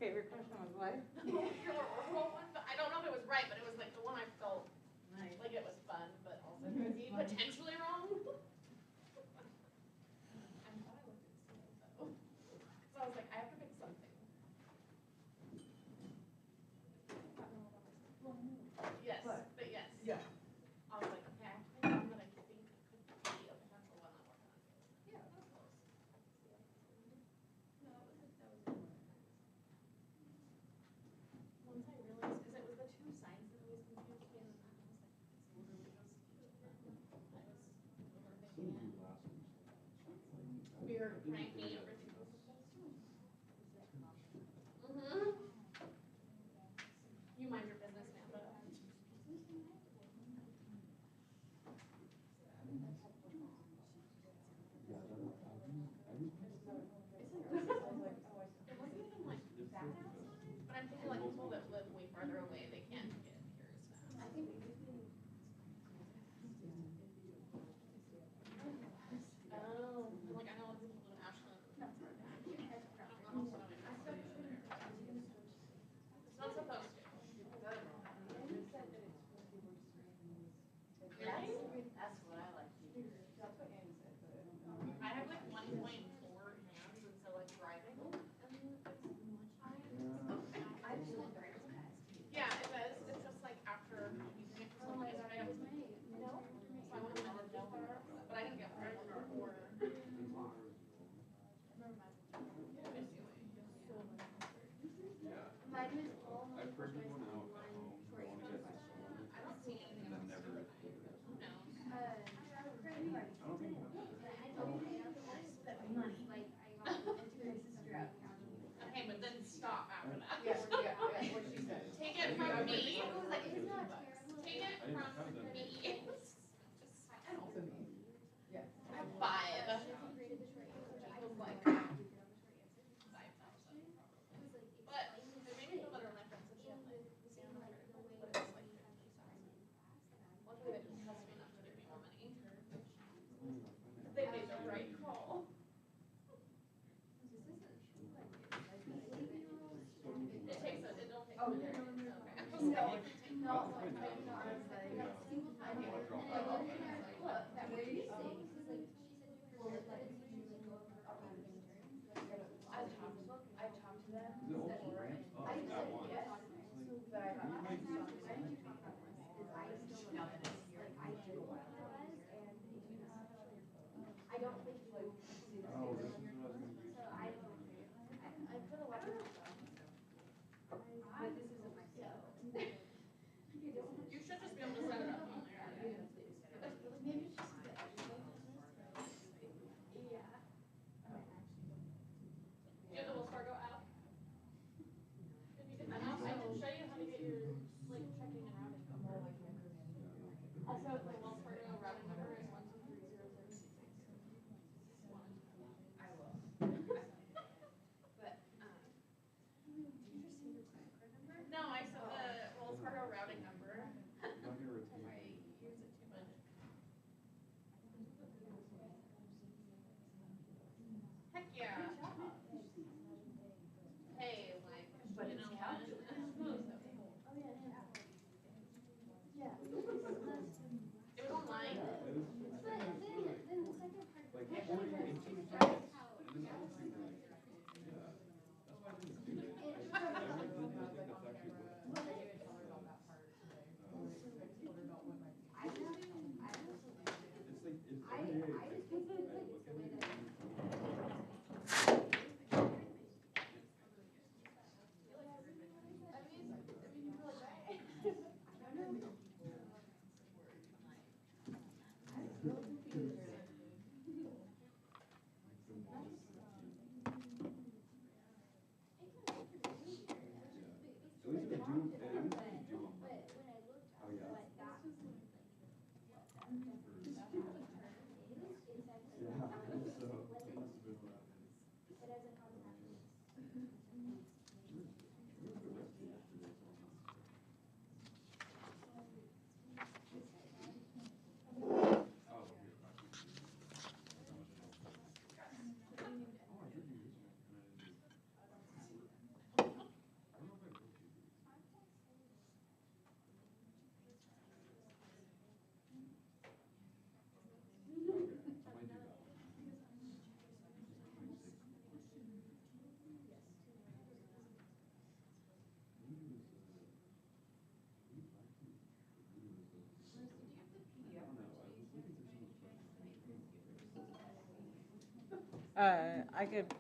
favorite question was what? Your oral one, but I don't know if it was right, but it was like the one I felt like it was fun, but also could be potentially wrong. I thought I looked at Seal though. So I was like, I have to pick something. Yes, but yes. Yeah. I was like, okay, I have to pick one that I think could be a potential one I'm working on. Yeah, that was close. No, that was once I realized, because it was the two signs that always confused me, and then I was like, it's literally just I was overthinking it. We were ranking everything was supposed to. You mind your business, Amanda. It wasn't even like that outside, but I'm thinking like people that live way farther away, they can't get here as fast. I think oh, like I know it's people in Ashland. That's hard. I don't know if it's not supposed to. Really? That's what I like to do. I have like 1.4 hands, and so like driving I just want driver's test. yeah, it does. It's just like after using it for so long yesterday, I was like, no. So I went and did no bar, but I didn't get one before. Mine was all I printed one out at home. I don't see anything else. Never. Who knows? I don't think Okay, but then stop after that. Yeah, what she said. Take it from me. I was like, it's not terrible. Take it from me. Just And also me. Yes. I'm 5. But it made me feel better when my friend said she had like salmon or but it's like 50,000. Luckily they didn't trust me enough to give me more money. They made the right call. It takes it don't take a minute. Okay. I was like, I've talked to them. Is it old ramps? Oh, I that said one. yes, but I You might be- I don't think you would see the Oh, same. this is what I was gonna use. So I put a lot of stuff. But this isn't my stuff. you should just be able to set it up on there. Maybe it's just that. Yeah. Do you have the Wells Fargo app? If you can, I can show you how to get your like checking and routing number. Also, the Wells Fargo routing number is 1230066. I will. But, did you just say your credit card number? No, I said the Wells Fargo routing number. I'm not gonna retain I it. use it too much. Heck yeah. Hey, like, But you it's know what? calculated. Oh, yeah, yeah. Yeah. It was online. Yeah, it was. But then the second part. Like Yeah. 40 That's inches. how. And then obviously like, yeah, that's why I didn't do it. I really didn't think that's actually what. I didn't tell her about that part today. I told her about what my. I have, It's like, it's I every day. just think it's like, Look it's at the way it. that. At least they do, they do them. But when I looked Oh, at yeah. what that was like, I could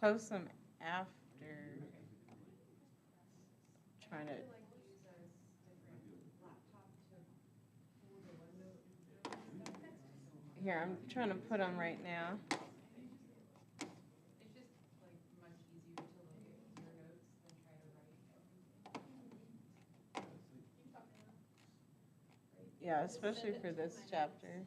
post them after. Trying to. Like use a different laptop to hold the OneNote. Here, I'm trying to put them right now. It's just like much easier to look at your notes than try to write everything. Yeah, especially for this chapter.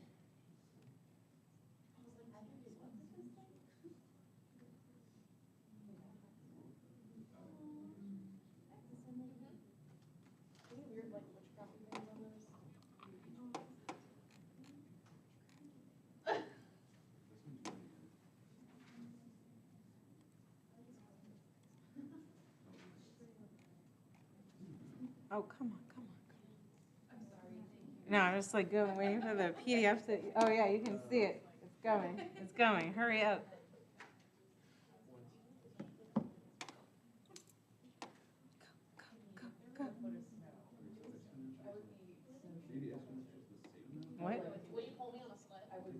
Oh, come on, come on. I'm sorry, thank you. No, I'm just like going, waiting for the PDF to, oh yeah, you can see it. It's going, it's going. Hurry up. Go, go, go. What? Will you pull me on a sled? I would.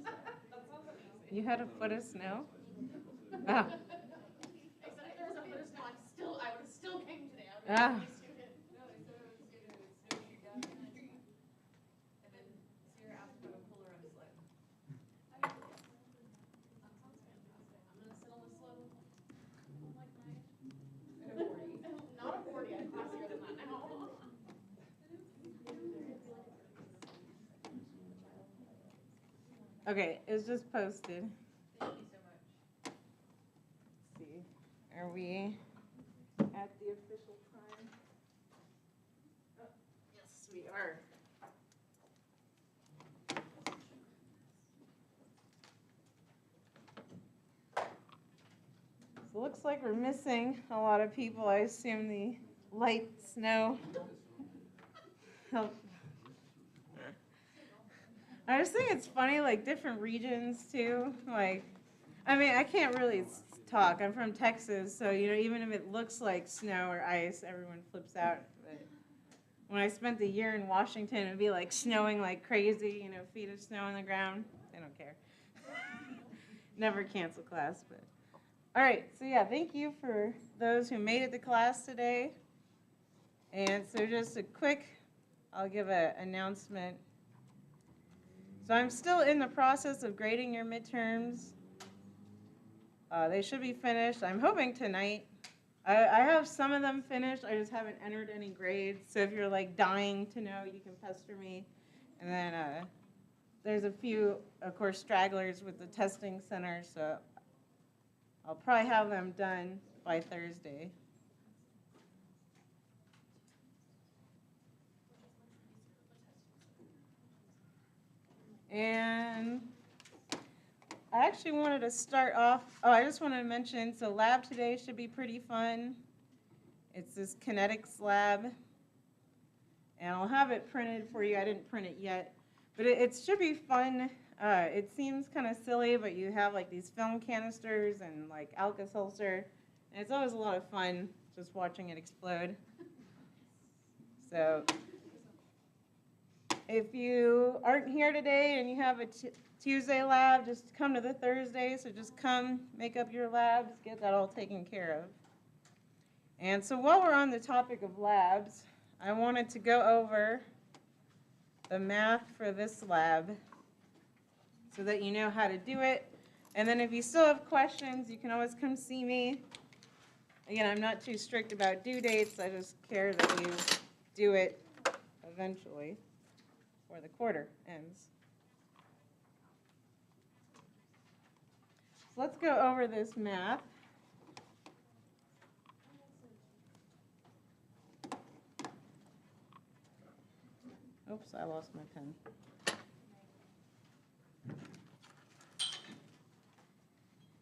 That sounds amazing. You had a foot of snow? Oh. Except if there was a foot of snow, I would have still came today. I would Ah. have been a student. No, they said I was gonna snowshoe down the street. And then Sierra asked if I would pull her on a sled. That sounds fantastic. I'm gonna sit on the sled with like my. At a 40. Not a 40, I'm classier than that now. Okay, it's just posted. Thank you so much. Let's see, are we at the official time? Oh, yes, we are. So it looks like we're missing a lot of people. I assume the light snow helped. I just think it's funny, like different regions too. Like, I mean, I can't really talk. I'm from Texas, so you know, even if it looks like snow or ice, everyone flips out. But when I spent the year in Washington, it'd be like snowing like crazy. You know, feet of snow on the ground. They don't care. Never cancel class, but all right. So yeah, thank you for those who made it to class today. And so just a quick, I'll give an announcement. So I'm still in the process of grading your midterms. They should be finished, I'm hoping tonight. I have some of them finished, I just haven't entered any grades. So if you're like dying to know, you can pester me. And then there's a few, of course, stragglers with the testing center, so I'll probably have them done by Thursday. And I actually wanted to start off, I just wanted to mention, so lab today should be pretty fun. It's this kinetics lab. And I'll have it printed for you. I didn't print it yet. But it should be fun. It seems kind of silly, but you have like these film canisters and like Alka-Seltzer. And it's always a lot of fun just watching it explode. So if you aren't here today and you have a Tuesday lab, just come to the Thursday. So just come, make up your labs, get that all taken care of. And so while we're on the topic of labs, I wanted to go over the math for this lab so that you know how to do it. And then if you still have questions, you can always come see me. Again, I'm not too strict about due dates. I just care that you do it eventually before the quarter ends. So let's go over this math. Oops, I lost my pen.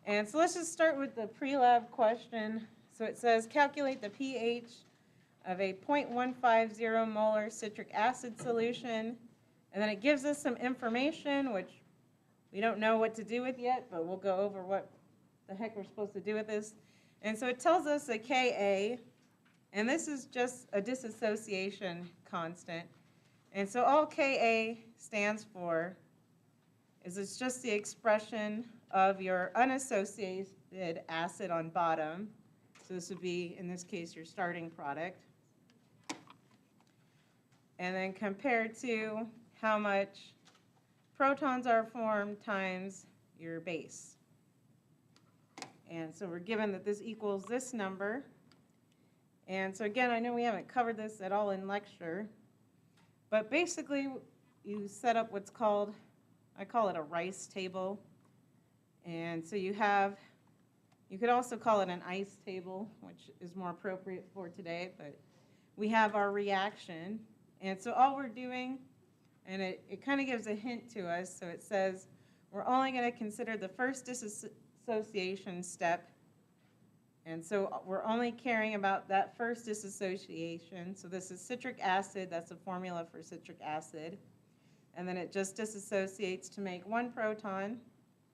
And so let's just start with the pre-lab question. So it says, calculate the pH of a 0.150 molar citric acid solution. And then it gives us some information, which we don't know what to do with yet, but we'll go over what the heck we're supposed to do with this. And so it tells us a Ka, and this is just a dissociation constant. And so all Ka stands for is it's just the expression of your unassociated acid on bottom. So this would be, in this case, your starting product. And then compared to how much protons are formed times your base. And so we're given that this equals this number. And so again, I know we haven't covered this at all in lecture, but basically you set up what's called, I call it a rice table. And so you could also call it an ice table, which is more appropriate for today, but we have our reaction. And so all we're doing, and it kind of gives a hint to us, so it says we're only going to consider the first dissociation step. And so we're only caring about that first dissociation. So this is citric acid, that's a formula for citric acid. And then it just dissociates to make one proton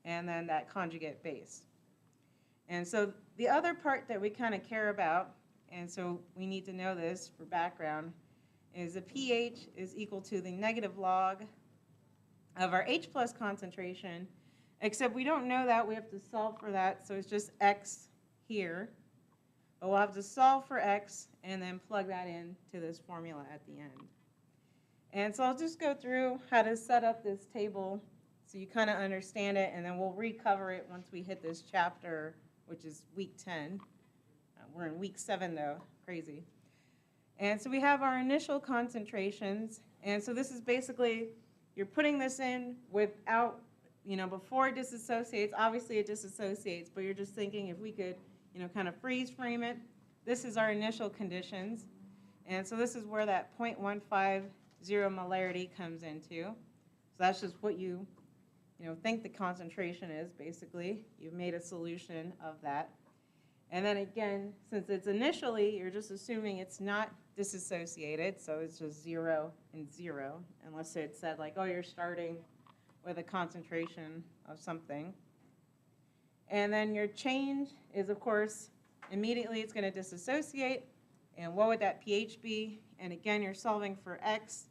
and then that conjugate base. And so the other part that we kind of care about, and so we need to know this for background, is the pH is equal to the negative log of our H plus concentration, except we don't know that, we have to solve for that, so it's just X here. But we'll have to solve for X and then plug that into this formula at the end. And so I'll just go through how to set up this table so you kind of understand it, and then we'll recover it once we hit this chapter, which is week 10. We're in week 7 though, crazy. And so we have our initial concentrations, and so this is basically, you're putting this in without, before it disassociates. Obviously it disassociates, but you're just thinking if we could, kind of freeze frame it. This is our initial conditions, and so this is where that 0.150 molarity comes into. So that's just what you think the concentration is, basically. You've made a solution of that. And then again, since it's initially, you're just assuming it's not disassociated, so it's just 0 and 0, unless it said like, oh, you're starting with a concentration of something. And then your change is, of course, immediately it's going to disassociate. And what would that pH be? And again, you're solving for X.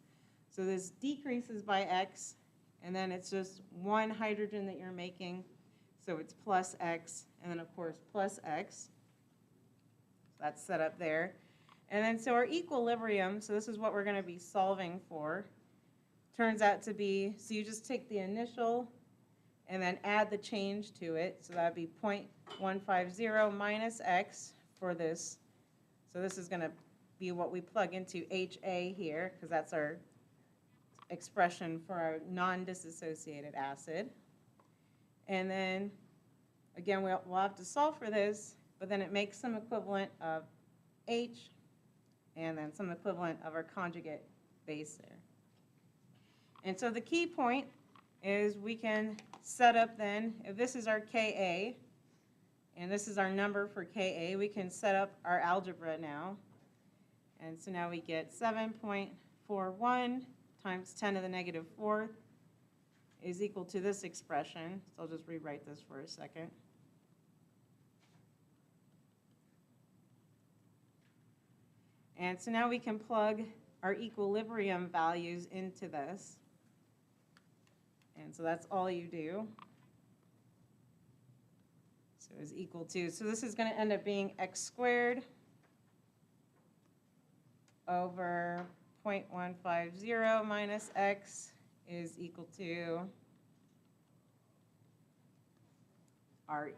So this decreases by X, and then it's just one hydrogen that you're making. So it's plus X, and then, of course, plus X. So that's set up there. And then so our equilibrium, so this is what we're going to be solving for, turns out to be, so you just take the initial and then add the change to it. So that would be 0.150 minus X for this. So this is going to be what we plug into HA here, because that's our expression for our non-dissociated acid. And then, again, we'll have to solve for this, but then it makes some equivalent of H and then some equivalent of our conjugate base there. And so the key point is we can set up then, if this is our Ka, and this is our number for Ka, we can set up our algebra now. And so now we get 7.41 times 10 to the negative 4th is equal to this expression. So I'll just rewrite this for a second. And so now we can plug our equilibrium values into this. And so that's all you do. So is equal to, so this is going to end up being X squared over 0.150 minus X is equal to our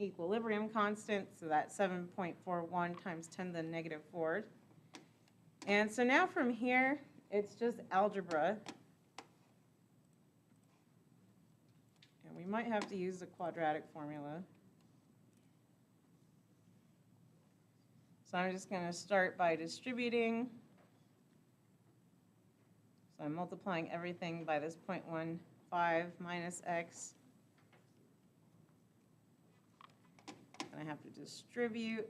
equilibrium constant, so that's 7.41 times 10 to the negative 4th. And so now from here, it's just algebra. And we might have to use the quadratic formula. So I'm just going to start by distributing. So I'm multiplying everything by this 0.15 minus X. And I have to distribute.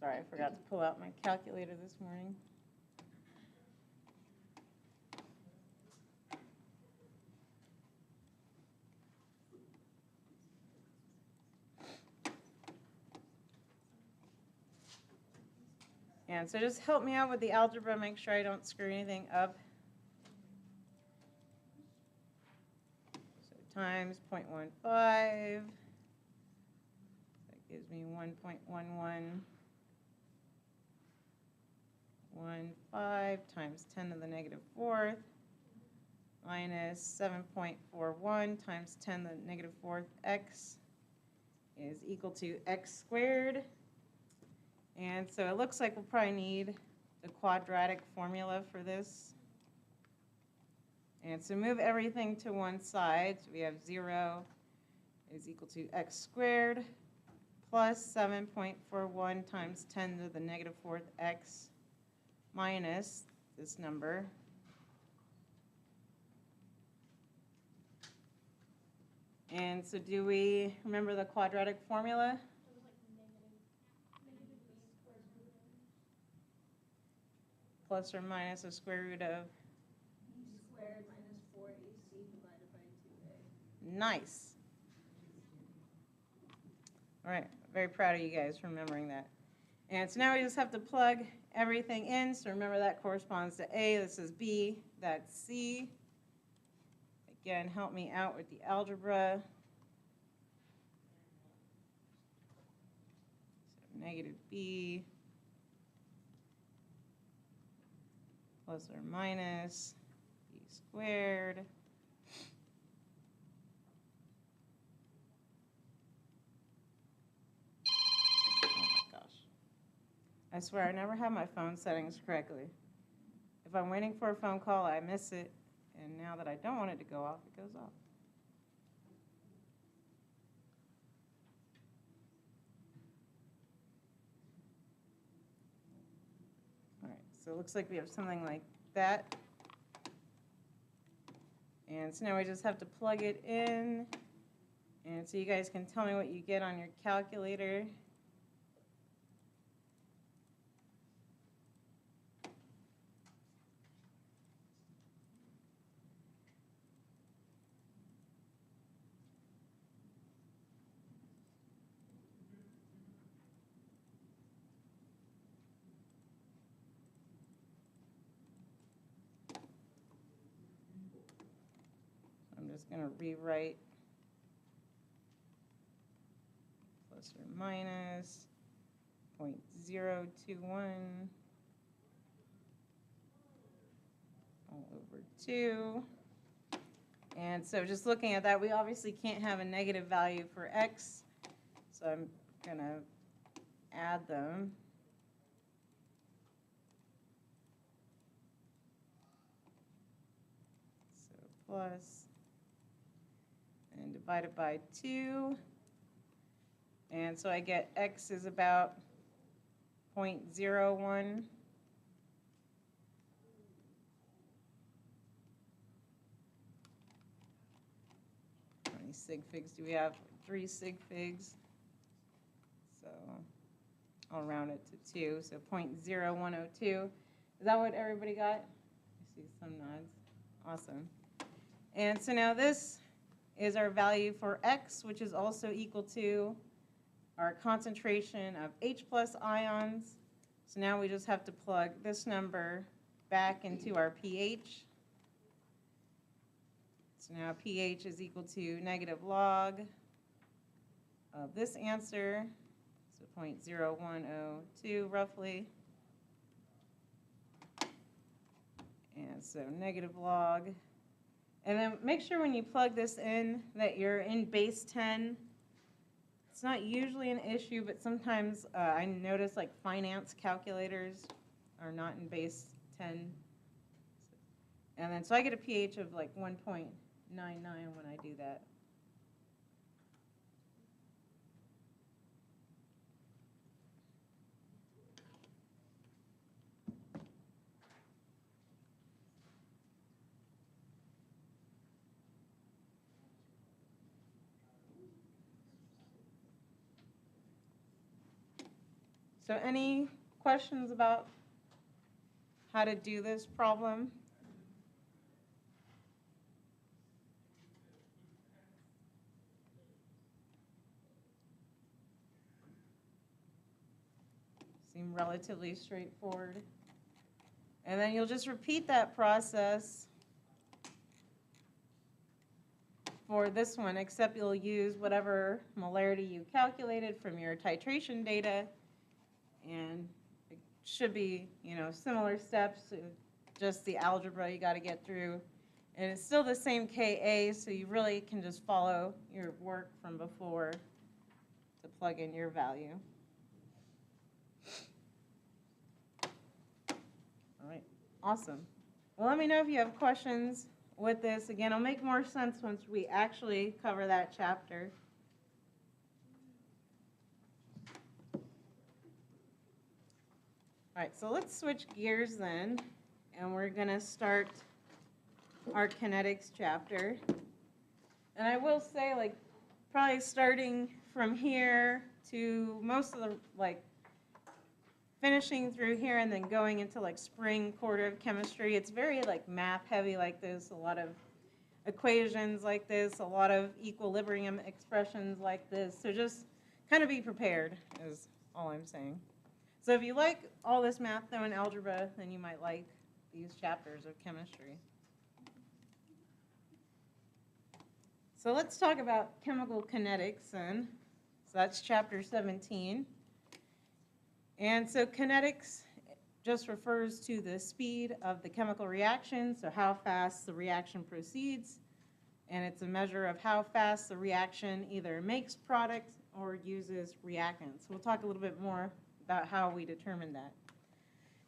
Sorry, I forgot to pull out my calculator this morning. And so just help me out with the algebra, make sure I don't screw anything up. So times 0.15, that gives me 1.1115 times 10 to the negative fourth minus 7.41 times 10 to the negative fourth x is equal to x squared. And so it looks like we'll probably need the quadratic formula for this. And so move everything to one side. So we have 0 is equal to x squared plus 7.41 times 10 to the negative fourth x minus this number. And so do we remember the quadratic formula? Plus or minus a square root of? E squared minus 4ac divided by 2a. Nice. All right, very proud of you guys for remembering that. And so now we just have to plug everything in. So remember that corresponds to A, this is B, that's C. Again, help me out with the algebra. So negative B plus or minus B squared I swear I never have my phone settings correctly. If I'm waiting for a phone call, I miss it. And now that I don't want it to go off, it goes off. All right, so it looks like we have something like that. And so now we just have to plug it in. And so you guys can tell me what you get on your calculator. I'm just going to rewrite plus or minus 0.021 all over 2. And so just looking at that, we obviously can't have a negative value for x. So I'm going to add them. So plus and divided by 2. And so I get x is about 0.01. How many sig figs do we have? 3 sig figs. So I'll round it to 2. So 0.0102. Is that what everybody got? I see some nods. Awesome. And so now this is our value for x, which is also equal to our concentration of H+ ions. So now we just have to plug this number back into our pH. So now pH is equal to negative log of this answer, so 0.0102 roughly. And so negative log. And then make sure when you plug this in that you're in base 10. It's not usually an issue, but sometimes I notice like finance calculators are not in base 10. And then so I get a pH of like 1.99 when I do that. So any questions about how to do this problem? seem relatively straightforward. And then you'll just repeat that process for this one, except you'll use whatever molarity you calculated from your titration data. And it should be, similar steps, just the algebra you got to get through. And it's still the same Ka, so you really can just follow your work from before to plug in your value. All right, awesome. Well, let me know if you have questions with this. Again, it'll make more sense once we actually cover that chapter. All right, so let's switch gears then, and we're going to start our kinetics chapter. And I will say, probably starting from here to most of the, finishing through here and then going into, spring quarter of chemistry, it's very, math heavy like this, a lot of equations like this, a lot of equilibrium expressions like this. So just kind of be prepared is all I'm saying. So if you like all this math, though, in algebra, then you might like these chapters of chemistry. So let's talk about chemical kinetics then. So that's chapter 17. And so kinetics just refers to the speed of the chemical reaction, so how fast the reaction proceeds. And it's a measure of how fast the reaction either makes product or uses reactants. We'll talk a little bit more about how we determine that.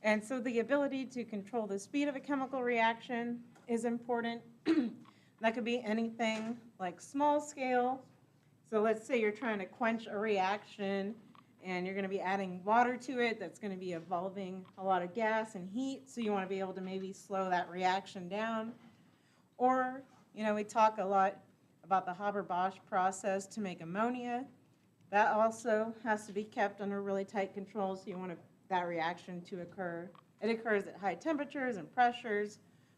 And so the ability to control the speed of a chemical reaction is important. That could be anything like small scale. So let's say you're trying to quench a reaction and you're going to be adding water to it that's going to be evolving a lot of gas and heat, so you want to be able to maybe slow that reaction down. Or, we talk a lot about the Haber-Bosch process to make ammonia. That also has to be kept under really tight control, so you want that reaction to occur. It occurs at high temperatures and pressures,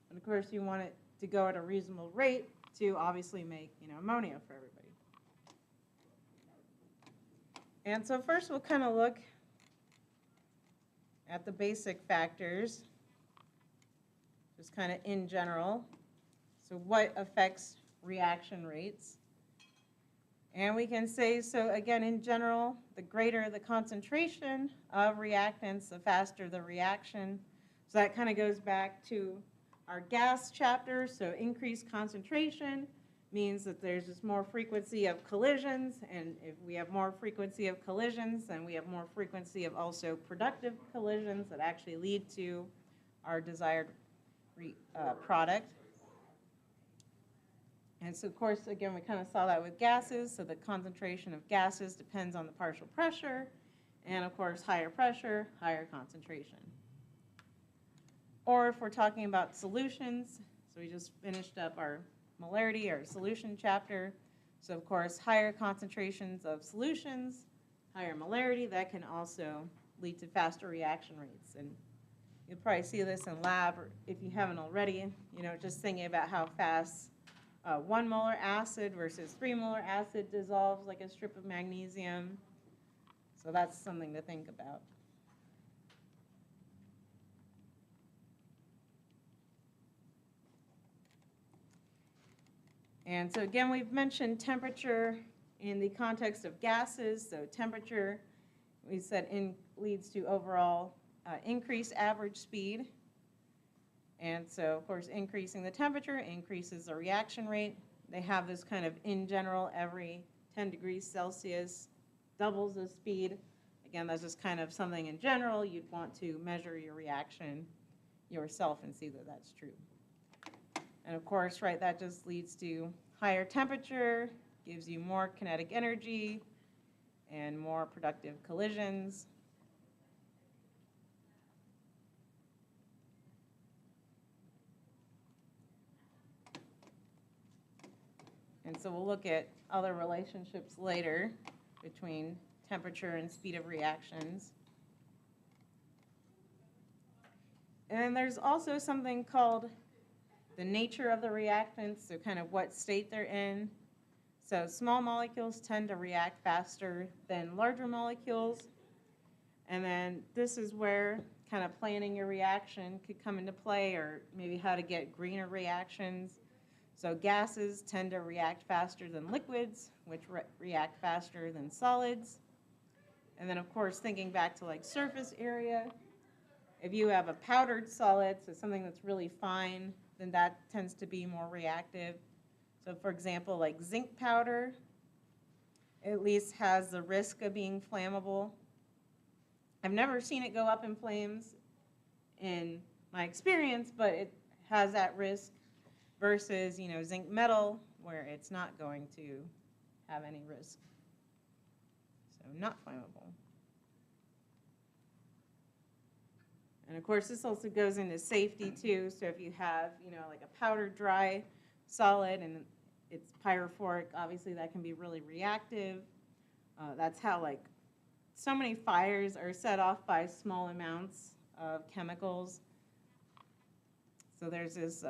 and of course you want it to go at a reasonable rate to obviously make ammonia for everybody. And so first we'll kind of look at the basic factors, just kind of in general. So what affects reaction rates? And we can say, so again, in general, the greater the concentration of reactants, the faster the reaction. So that kind of goes back to our gas chapter. So increased concentration means that there's just more frequency of collisions. And if we have more frequency of collisions, then we have more frequency of also productive collisions that actually lead to our desired product. And so, of course, again, we kind of saw that with gases. So the concentration of gases depends on the partial pressure. And, of course, higher pressure, higher concentration. Or if we're talking about solutions, so we just finished up our molarity, our solution chapter. So, of course, higher concentrations of solutions, higher molarity, that can also lead to faster reaction rates. And you'll probably see this in lab, or if you haven't already, just thinking about how fast 1 molar acid versus 3 molar acid dissolves like a strip of magnesium. So that's something to think about. And so again, we've mentioned temperature in the context of gases. So temperature, we said, leads to overall increased average speed. And so, of course, increasing the temperature increases the reaction rate. They have this kind of, in general, every 10 degrees Celsius doubles the speed. Again, that's just kind of something in general. You'd want to measure your reaction yourself and see that that's true. And of course, right, that just leads to higher temperature, gives you more kinetic energy and more productive collisions. And so we'll look at other relationships later between temperature and speed of reactions. And then there's also something called the nature of the reactants, so kind of what state they're in. So small molecules tend to react faster than larger molecules. And then this is where kind of planning your reaction could come into play, or maybe how to get greener reactions. So gases tend to react faster than liquids, which react faster than solids. And then, of course, thinking back to like surface area, if you have a powdered solid, so something that's really fine, then that tends to be more reactive. So for example, like zinc powder, at least has the risk of being flammable. I've never seen it go up in flames in my experience, but it has that risk versus, zinc metal, where it's not going to have any risk. So not flammable. And of course, this also goes into safety too. So if you have, like a powdered dry solid and it's pyrophoric, obviously that can be really reactive. That's how like so many fires are set off by small amounts of chemicals. So there's this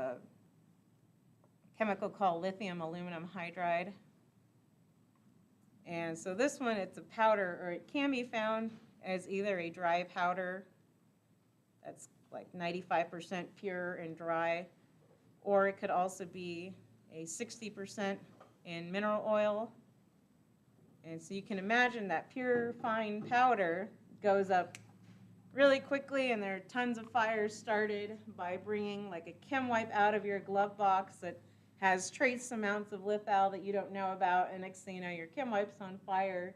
chemical called lithium aluminum hydride. And so this one, it's a powder, or it can be found as either a dry powder that's like 95% pure and dry, or it could also be a 60% in mineral oil. And so you can imagine that pure fine powder goes up really quickly, and there are tons of fires started by bringing like a chem wipe out of your glove box that has trace amounts of lithal that you don't know about, and next thing you know, your chem wipe's on fire.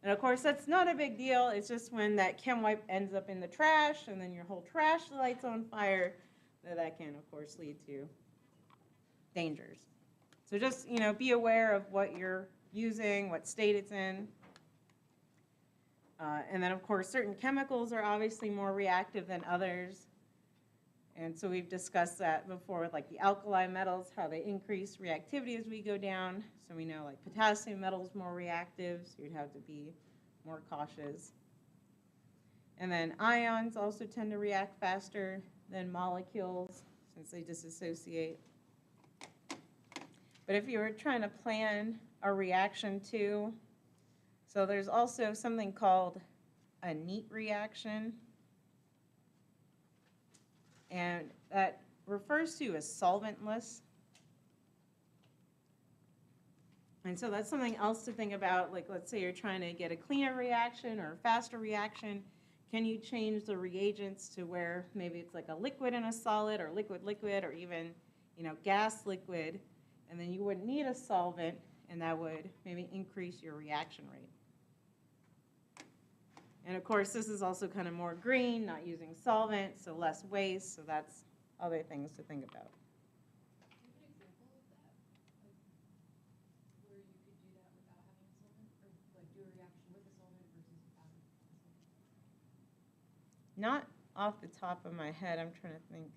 And of course, that's not a big deal. It's just when that chem wipe ends up in the trash, and then your whole trash light's on fire, that can, of course, lead to dangers. So just, be aware of what you're using, what state it's in. And then, of course, certain chemicals are obviously more reactive than others. And so we've discussed that before with like the alkali metals, how they increase reactivity as we go down. So we know like potassium metal is more reactive, so you'd have to be more cautious. And then ions also tend to react faster than molecules since they dissociate. But if you were trying to plan a reaction too, so there's also something called a neat reaction. And that refers to as solventless. And so that's something else to think about. Like, let's say you're trying to get a cleaner reaction or a faster reaction. Can you change the reagents to where maybe it's like a liquid in a solid, or liquid-liquid, or even, gas-liquid, and then you wouldn't need a solvent, and that would maybe increase your reaction rate. And of course, this is also kind of more green, not using solvent, so less waste, so that's other things to think about. Do you have an example of that? Like, where you could do that without having a solvent? Or like do a reaction with a solvent versus without a solvent? Not off the top of my head, I'm trying to think.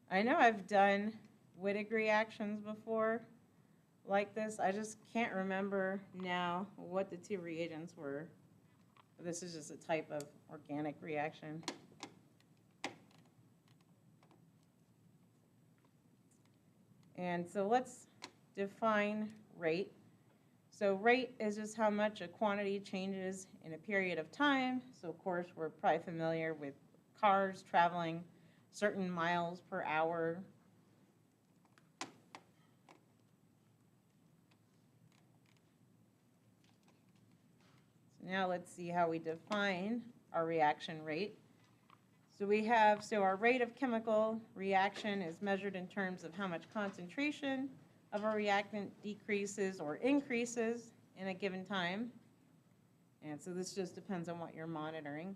I know I've done Wittig reactions before like this. I just can't remember now what the two reagents were. This is just a type of organic reaction. And so let's define rate. So rate is just how much a quantity changes in a period of time. So of course, we're probably familiar with cars traveling certain miles per hour. Now let's see how we define our reaction rate. So we have, our rate of chemical reaction is measured in terms of how much concentration of a reactant decreases or increases in a given time. And so this just depends on what you're monitoring.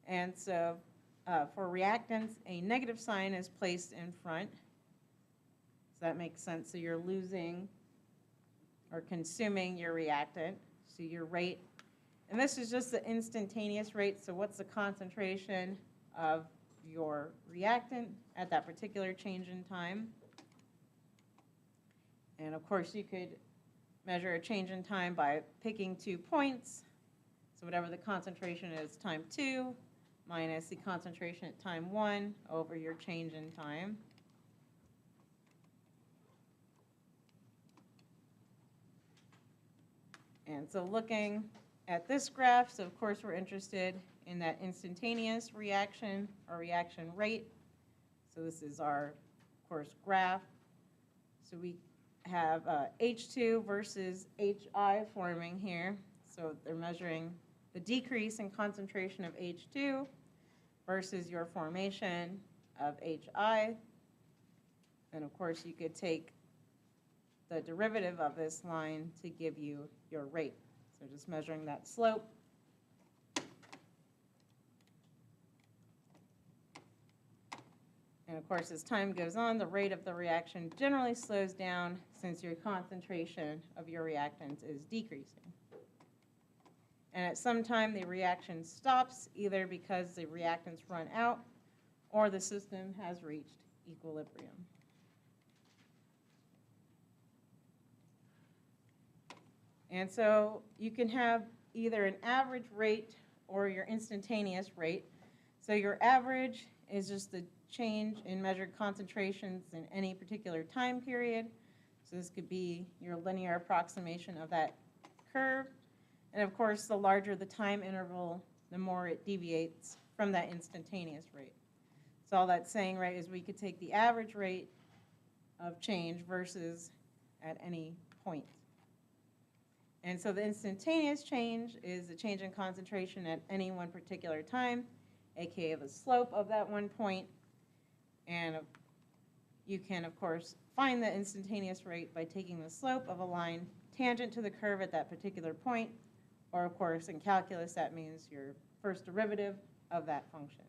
And so for reactants, a negative sign is placed in front. So that makes sense. So you're losing or consuming your reactant. So your rate. And this is just the instantaneous rate, so what's the concentration of your reactant at that particular change in time? And of course, you could measure a change in time by picking 2 points. So whatever the concentration is time 2 minus the concentration at time 1 over your change in time. And so looking at this graph, so of course we're interested in that instantaneous reaction or reaction rate. So this is our, of course, graph. So we have H2 versus HI forming here. So they're measuring the decrease in concentration of H2 versus your formation of HI. And of course, you could take the derivative of this line to give you your rate. So just measuring that slope. And of course, as time goes on, the rate of the reaction generally slows down since your concentration of your reactant is decreasing. And at some time, the reaction stops, either because the reactants run out or the system has reached equilibrium. And so you can have either an average rate or your instantaneous rate. So your average is just the change in measured concentrations in any particular time period. So this could be your linear approximation of that curve. And of course, the larger the time interval, the more it deviates from that instantaneous rate. So all that's saying, right, is we could take the average rate of change versus at any point. And so the instantaneous change is the change in concentration at any one particular time, aka the slope of that one point. And you can, of course, find the instantaneous rate by taking the slope of a line tangent to the curve at that particular point, or of course, in calculus, that means your first derivative of that function.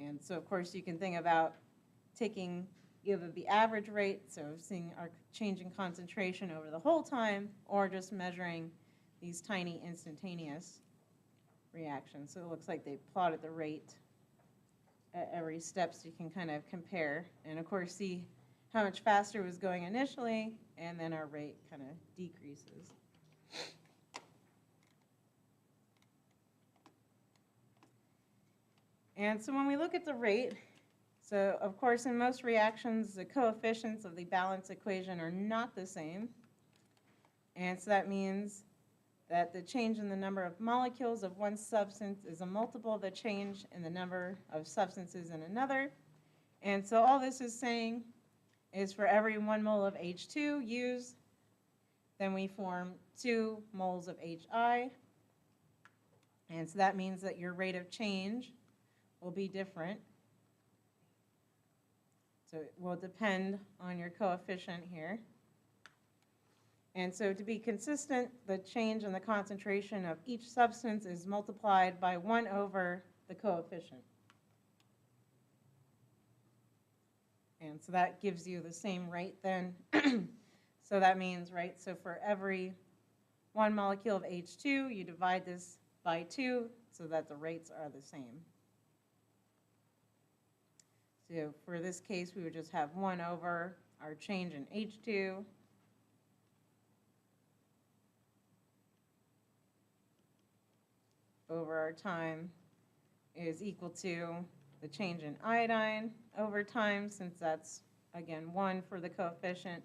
And so, of course, you can think about taking either the average rate, so seeing our change in concentration over the whole time, or just measuring these tiny instantaneous reactions. So it looks like they plotted the rate at every step so you can kind of compare. And of course, see how much faster it was going initially, and then our rate kind of decreases. And so when we look at the rate, so of course in most reactions the coefficients of the balance equation are not the same. And so that means that the change in the number of molecules of one substance is a multiple of the change in the number of substances in another. And so all this is saying is for every 1 mole of H2 used, then we form 2 moles of HI. And so that means that your rate of change will be different. So it will depend on your coefficient here. And so to be consistent, the change in the concentration of each substance is multiplied by 1 over the coefficient. And so that gives you the same rate then. So that means, right, so for every 1 molecule of H2, you divide this by 2 so that the rates are the same. So for this case, we would just have 1 over our change in H2 over our time is equal to the change in iodine over time, since that's, again, 1 for the coefficient,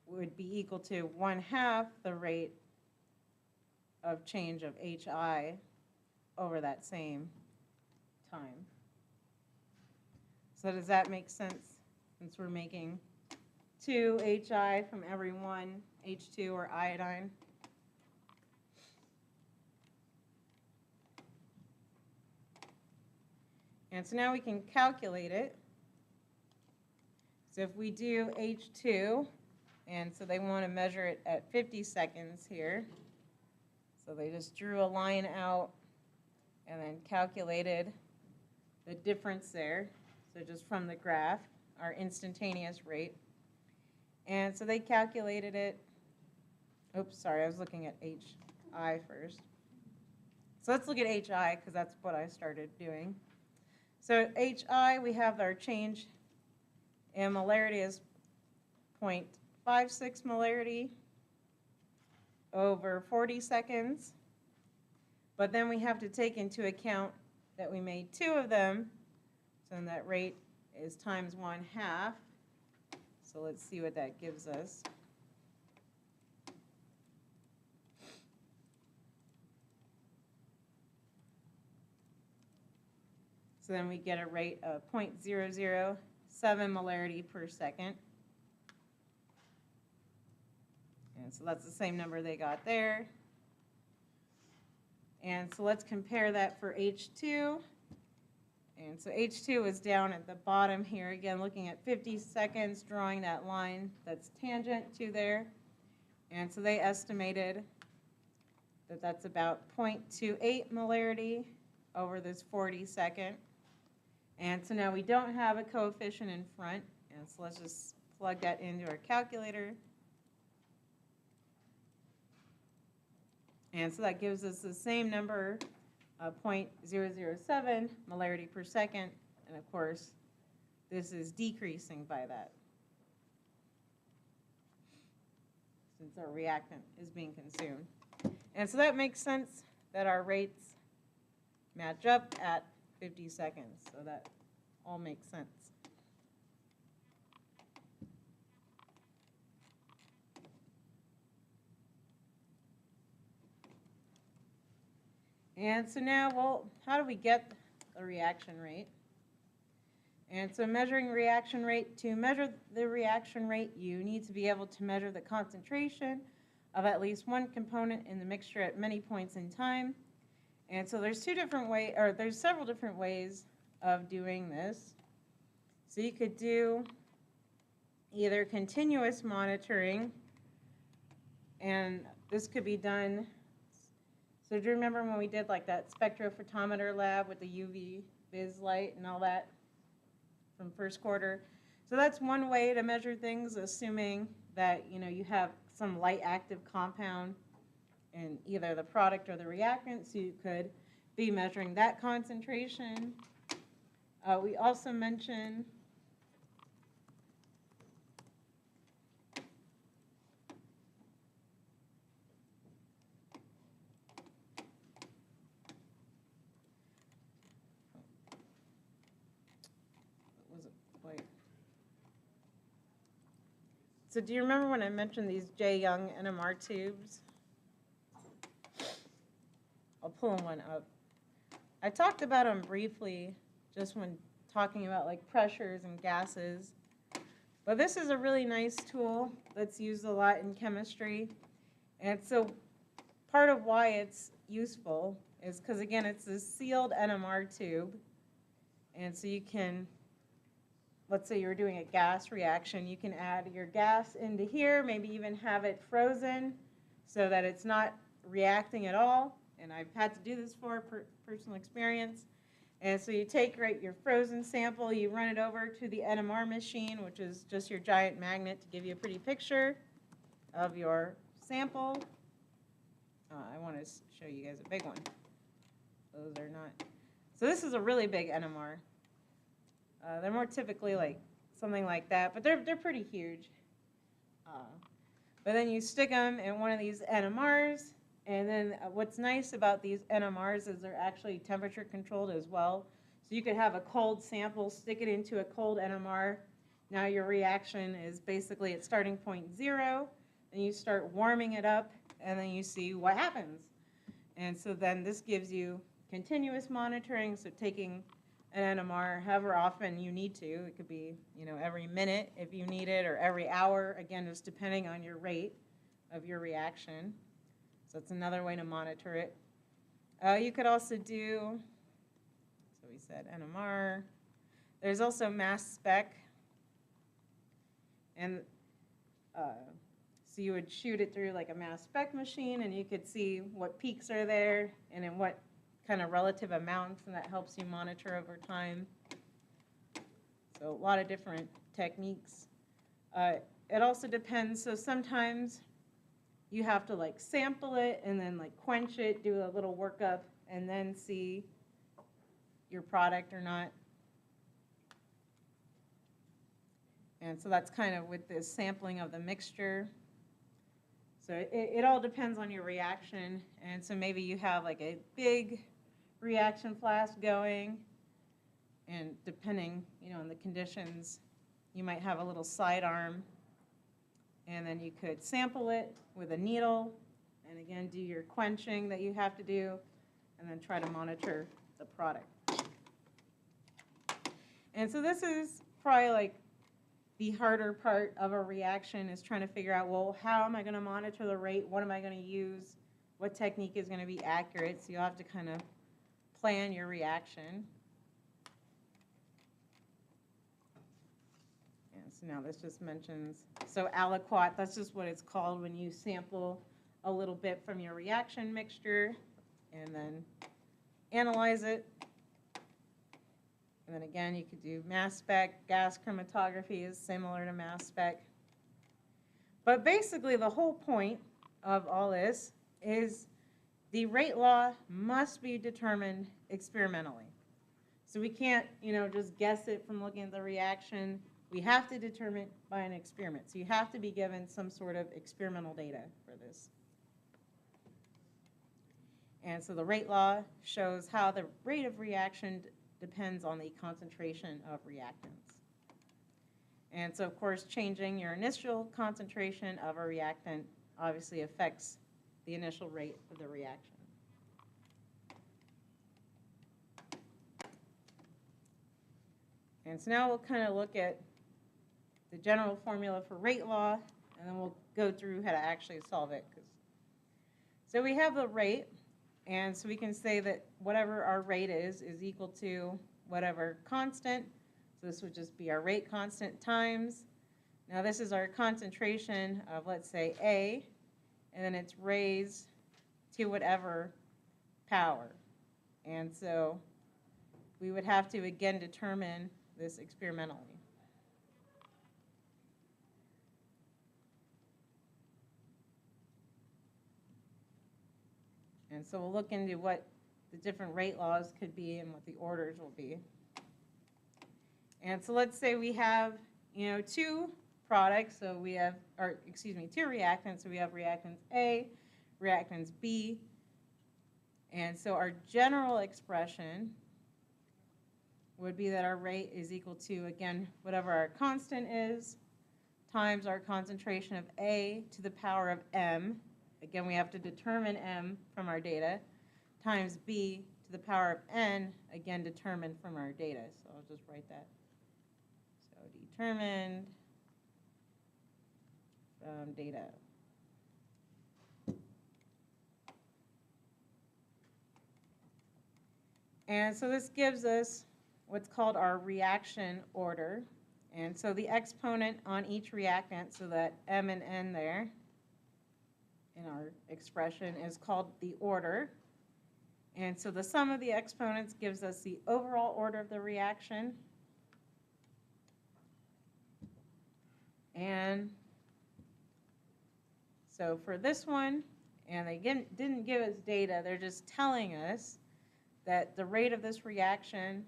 would be equal to 1/2 the rate of change of HI over that same time. So does that make sense, since we're making 2 HI from every 1 H2 or iodine? And so now we can calculate it. So if we do H2, and so they want to measure it at 50 seconds here. So they just drew a line out and then calculated the difference there. So just from the graph, our instantaneous rate. And so they calculated it. Oops, sorry, I was looking at HI first. So let's look at HI because that's what I started doing. So HI, we have our change in molarity is 0.56 molarity over 40 seconds. But then we have to take into account that we made 2 of them. So then that rate is times 1/2. So let's see what that gives us. So then we get a rate of 0.007 molarity per second. And so that's the same number they got there. And so let's compare that for H2. And so H2 is down at the bottom here, again looking at 50 seconds, drawing that line that's tangent to there. And so they estimated that that's about 0.28 molarity over this 40-second. And so now we don't have a coefficient in front, and so let's just plug that into our calculator. And so that gives us the same number, 0.007 molarity per second, and of course, this is decreasing by that, since our reactant is being consumed. And so that makes sense that our rates match up at 50 seconds, so that all makes sense. And so now, well, how do we get the reaction rate? And so measuring reaction rate, to measure the reaction rate, you need to be able to measure the concentration of at least one component in the mixture at many points in time. And so there's there's several different ways of doing this. So you could do either continuous monitoring, and this could be done. So do you remember when we did like that spectrophotometer lab with the UV vis light and all that from first quarter? So that's one way to measure things, assuming that you have some light active compound in either the product or the reactant, so you could be measuring that concentration. We also mentioned So do you remember when I mentioned these J. Young NMR tubes? I'll pull one up. I talked about them briefly just when talking about like pressures and gases. But this is a really nice tool that's used a lot in chemistry. And so part of why it's useful is because, again, it's a sealed NMR tube. And so you can, let's say you're doing a gas reaction, you can add your gas into here, maybe even have it frozen so that it's not reacting at all. And I've had to do this for personal experience. And so you take your frozen sample, you run it over to the NMR machine, which is just your giant magnet to give you a pretty picture of your sample. I want to show you guys a big one. Those are not. So this is a really big NMR. They're more typically like something like that, but they're pretty huge. But then you stick them in one of these NMRs, and then what's nice about these NMRs is they're actually temperature controlled as well. So you could have a cold sample, stick it into a cold NMR. Now your reaction is basically at starting point 0, and you start warming it up, and then you see what happens. And so then this gives you continuous monitoring, so taking an NMR however often you need to. It could be, every minute if you need it, or every hour, again, just depending on your rate of your reaction. So that's another way to monitor it. You could also do, so we said NMR. There's also mass spec. And so you would shoot it through like a mass spec machine, and you could see what peaks are there and in what kind of relative amounts, and that helps you monitor over time. So a lot of different techniques. It also depends. So sometimes you have to like sample it and then like quench it, do a little workup, and then see your product or not. And so that's kind of with this sampling of the mixture. So it all depends on your reaction. And so maybe you have like a big reaction flask going, and depending, on the conditions, you might have a little sidearm, and then you could sample it with a needle, and again, do your quenching that you have to do, and then try to monitor the product. And so this is probably like the harder part of a reaction, is trying to figure out, well, how am I going to monitor the rate? What am I going to use? What technique is going to be accurate? So you'll have to kind of plan your reaction. And so now this just mentions, so aliquot, that's just what it's called when you sample a little bit from your reaction mixture and then analyze it. And then again, you could do mass spec. Gas chromatography is similar to mass spec. But basically, the whole point of all this is the rate law must be determined experimentally. So we can't, just guess it from looking at the reaction. We have to determine by an experiment. So you have to be given some sort of experimental data for this. And so the rate law shows how the rate of reaction depends on the concentration of reactants. And so, of course, changing your initial concentration of a reactant obviously affects the initial rate of the reaction. And so now we'll kind of look at the general formula for rate law, and then we'll go through how to actually solve it. So we have the rate. And so we can say that whatever our rate is equal to whatever constant. So this would just be our rate constant times. Now this is our concentration of, let's say, A, and then it's raised to whatever power. And so we would have to, again, determine this experimentally. And so we'll look into what the different rate laws could be and what the orders will be. And so let's say we have, two products. So we have, two reactants. So we have reactants A, reactants B. And so our general expression would be that our rate is equal to, again, whatever our constant is, times our concentration of A to the power of M. Again, we have to determine M from our data, times B to the power of N, again, determined from our data. So I'll just write that. So determined from data. And so this gives us what's called our reaction order. And so the exponent on each reactant, so that M and N there, in our expression, is called the order. And so the sum of the exponents gives us the overall order of the reaction. And so for this one, and they didn't give us data, they're just telling us that the rate of this reaction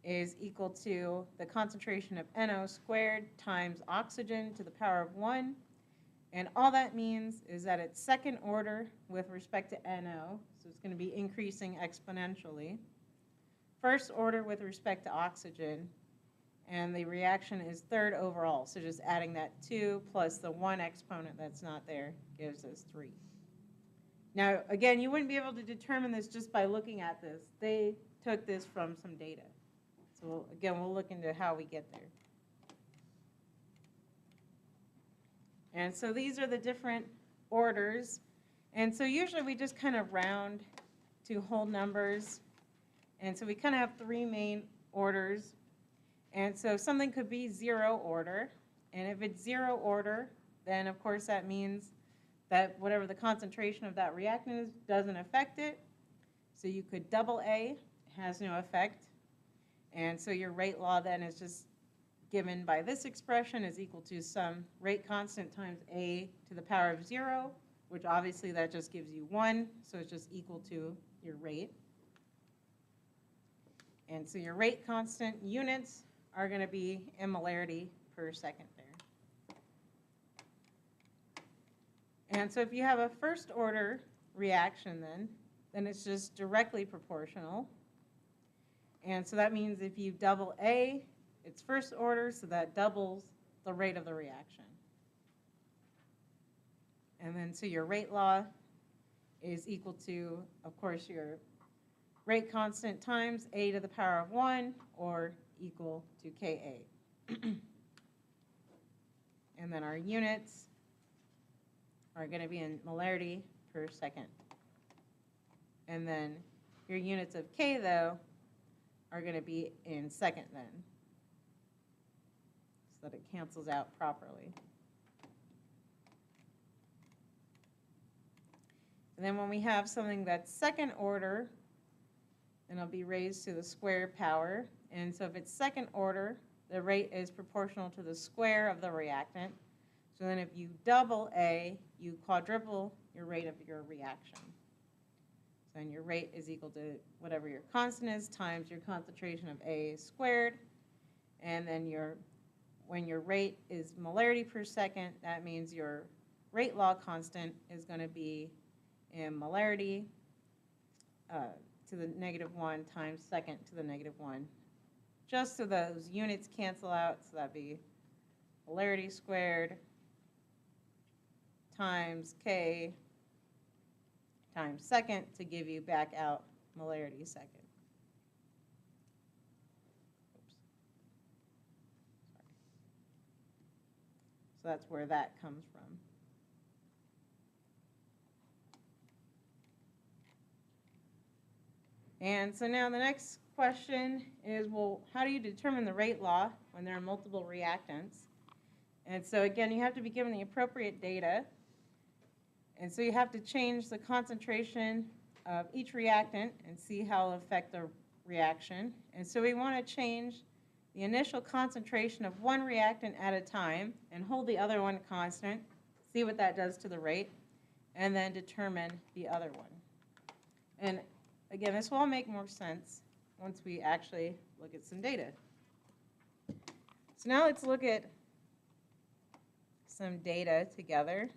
is equal to the concentration of NO squared times oxygen to the power of 1. And all that means is that it's second order with respect to NO, so it's going to be increasing exponentially. First order with respect to oxygen, and the reaction is third overall. So just adding that 2 plus the 1 exponent that's not there gives us 3. Now, again, you wouldn't be able to determine this just by looking at this. They took this from some data. So again, we'll look into how we get there. And so these are the different orders. And so usually we just kind of round to whole numbers. And so we kind of have 3 main orders. And so something could be 0 order. And if it's 0 order, then of course that means that whatever the concentration of that reactant is doesn't affect it. So you could double A, has no effect. And so your rate law then is just given by this expression is equal to some rate constant times A to the power of 0, which obviously that just gives you 1, so it's just equal to your rate. And so your rate constant units are going to be in molarity per second there. And so if you have a first order reaction then it's just directly proportional. And so that means if you double A, it's first order, so that doubles the rate of the reaction. And then so your rate law is equal to, of course, your rate constant times A to the power of 1, or equal to Ka. And then our units are going to be in molarity per second. And then your units of K, though, are going to be in second then, so that it cancels out properly. And then when we have something that's second order, then it'll be raised to the square power. And so if it's second order, the rate is proportional to the square of the reactant. So then if you double A, you quadruple your rate of your reaction. So then your rate is equal to whatever your constant is times your concentration of A squared. And then when your rate is molarity per second, that means your rate law constant is going to be in molarity to the -1 times second to the -1. Just so those units cancel out, so that'd be molarity squared times K times second to give you back out molarity second. Oops. Sorry. So that's where that comes from. And so now the next question is, well, how do you determine the rate law when there are multiple reactants? And so again, you have to be given the appropriate data. And so you have to change the concentration of each reactant and see how it'll affect the reaction. And so we want to change the initial concentration of one reactant at a time and hold the other one constant, see what that does to the rate, and then determine the other one. And again, this will all make more sense once we actually look at some data. So now let's look at some data together.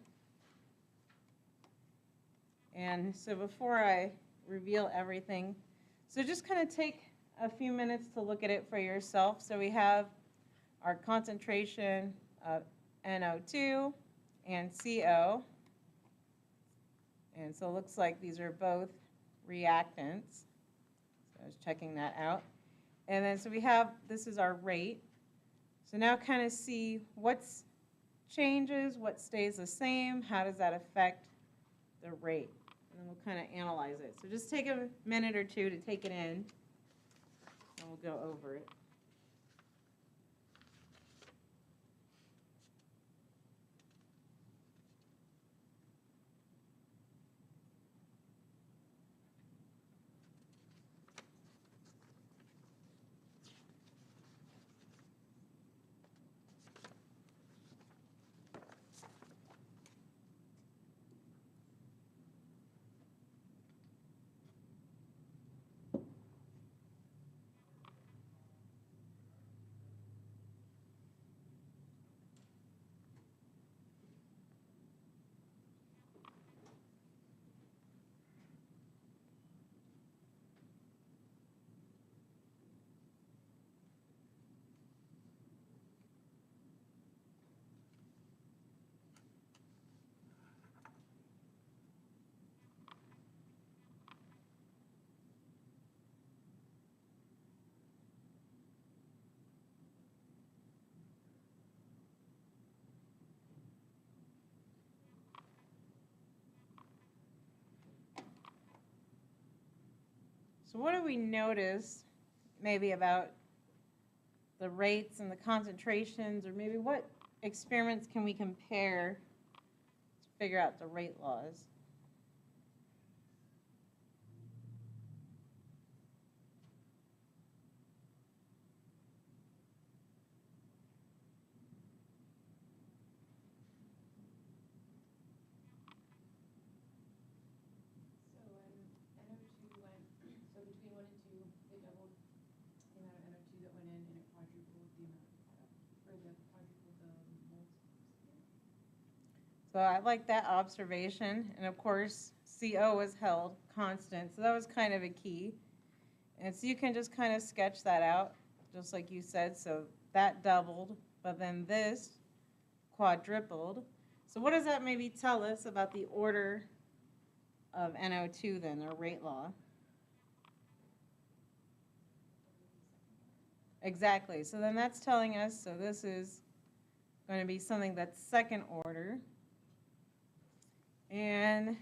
And so before I reveal everything, so just kind of take a few minutes to look at it for yourself. So we have our concentration of NO2 and CO. And so it looks like these are both reactants. So I was checking that out. And then so we have, this is our rate. So now kind of see what changes, what stays the same, how does that affect the rate? And then we'll kind of analyze it. So just take a minute or two to take it in, and we'll go over it. So what do we notice maybe about the rates and the concentrations, or maybe what experiments can we compare to figure out the rate laws? So when NO2 went, so between 1 and 2, they doubled the amount of NO2 that went in, and it quadrupled the amount quadrupled the moles. So I like that observation. And of course, CO was held constant. So that was kind of a key. And so you can just kind of sketch that out, just like you said. So that doubled, but then this quadrupled. So what does that maybe tell us about the order of NO2 then, or rate law? Exactly. So then that's telling us, so this is going to be something that's second order. And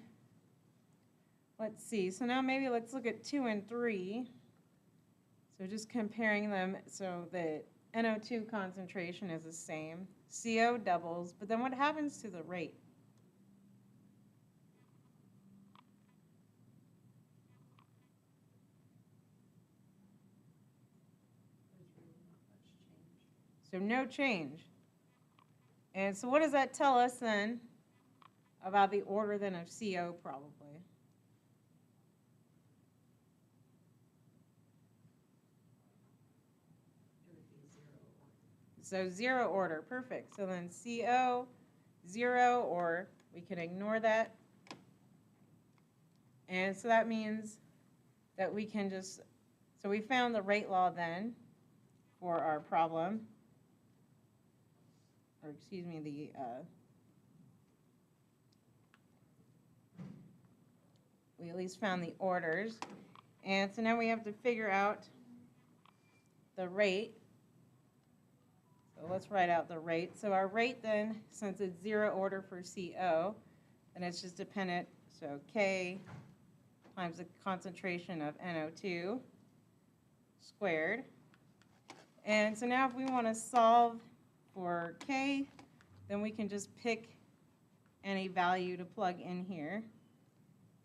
let's see. So now maybe let's look at 2 and 3. So just comparing them so that NO2 concentration is the same. CO doubles, but then what happens to the rate? So no change. And so what does that tell us then about the order then of CO probably? So 0 order, perfect. So then CO, 0, or we can ignore that. And so that means that we can just, so we found the rate law then for our problem. Or excuse me, we at least found the orders. And so now we have to figure out the rate. So let's write out the rate. So our rate then, since it's 0 order for CO, then it's just dependent, so K times the concentration of NO2 squared. And so now if we want to solve for K, then we can just pick any value to plug in here.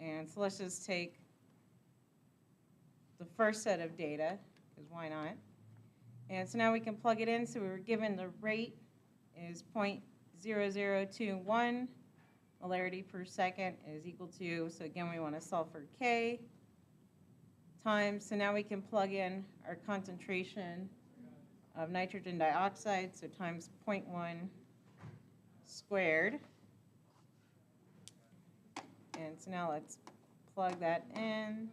And so let's just take the first set of data, because why not? And so now we can plug it in. So we were given the rate is 0.0021 molarity per second is equal to, so again we want to solve for K times, so now we can plug in our concentration of nitrogen dioxide, so times 0.1 squared. And so now let's plug that in.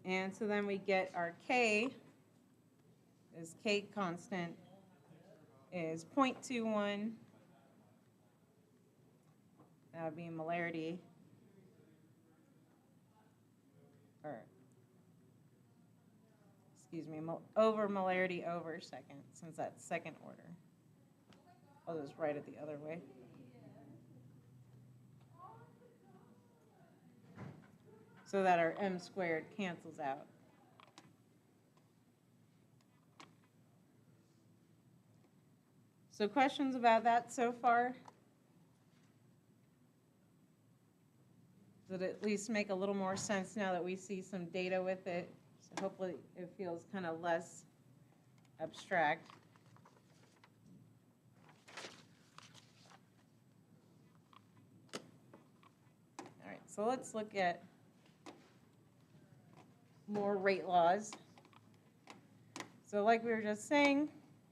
And so then we get our K, this K constant is 0.21. That would be molarity, or excuse me, over molarity over second, since that's second order. I'll just write it the other way. So that our m squared cancels out. So questions about that so far? Does it at least make a little more sense now that we see some data with it? So hopefully it feels kind of less abstract. All right, so let's look at more rate laws. So like we were just saying,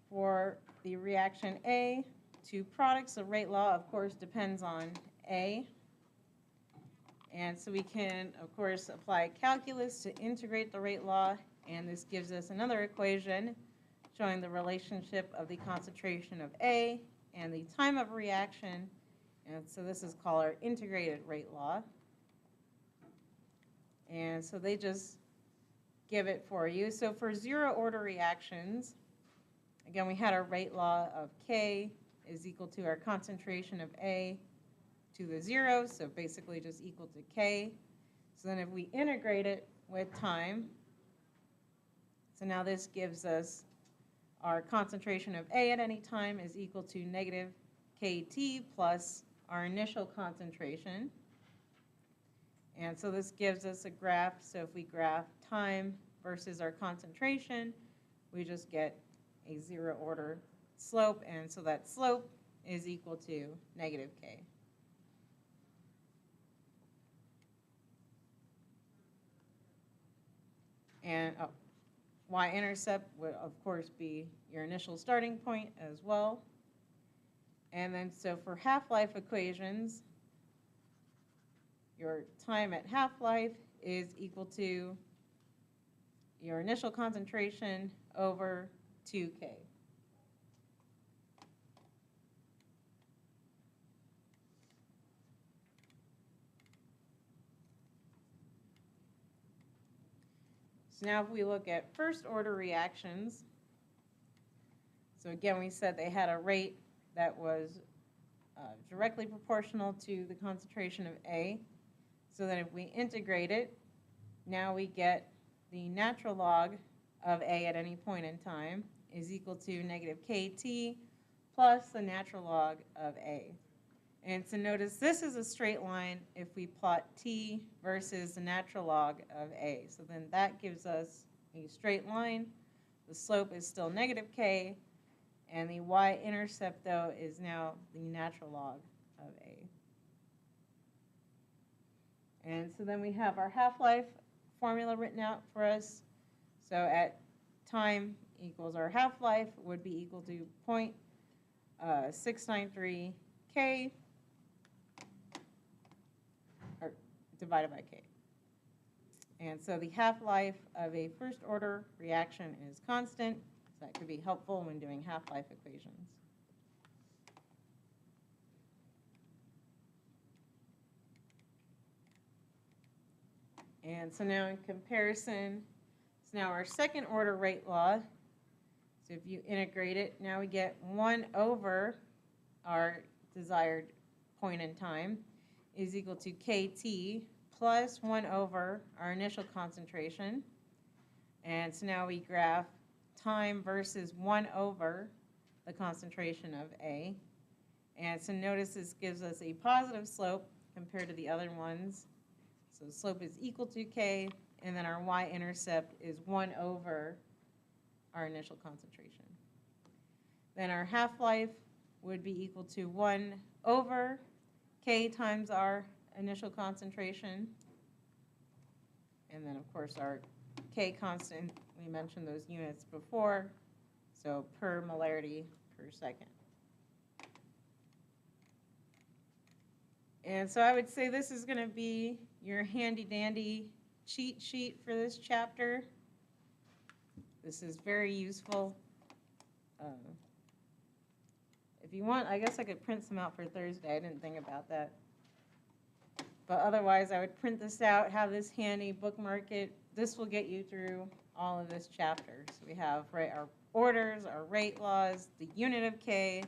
for the reaction A, two products, the rate law, of course, depends on A. And so we can, of course, apply calculus to integrate the rate law, and this gives us another equation showing the relationship of the concentration of A and the time of reaction. And so this is called our integrated rate law. And so they just give it for you. So for 0 order reactions, again, we had our rate law of K is equal to our concentration of A to the 0, so basically just equal to K. So then if we integrate it with time, so now this gives us our concentration of A at any time is equal to negative KT plus our initial concentration. And so this gives us a graph. So if we graph time versus our concentration, we just get a 0 order slope. And so that slope is equal to negative K. And y-intercept would, of course, be your initial starting point as well. And then so for half-life equations, your time at half-life is equal to your initial concentration over 2K. So now if we look at first order reactions, so again, we said they had a rate that was directly proportional to the concentration of A. So then if we integrate it, now we get the natural log of A at any point in time is equal to negative KT plus the natural log of A. And so notice this is a straight line if we plot T versus the natural log of A. So then that gives us a straight line. The slope is still negative K, and the y-intercept, though, is now the natural log of A. And so then we have our half-life formula written out for us. So at time equals our half-life would be equal to 0.693 K or divided by K. And so the half-life of a first-order reaction is constant. So that could be helpful when doing half-life equations. And so now in comparison, so now our second order rate law, so if you integrate it, now we get 1 over our desired point in time is equal to KT plus 1 over our initial concentration. And so now we graph time versus 1 over the concentration of A. And so notice this gives us a positive slope compared to the other ones. So the slope is equal to K, and then our y-intercept is 1 over our initial concentration. Then our half-life would be equal to 1 over K times our initial concentration. And then, of course, our K constant, we mentioned those units before, so per molarity per second. And so I would say this is going to be your handy-dandy cheat sheet for this chapter. This is very useful. If you want, I guess I could print some out for Thursday. I didn't think about that. But otherwise, I would print this out, have this handy, bookmark it. This will get you through all of this chapter. So we have our orders, our rate laws, the unit of K,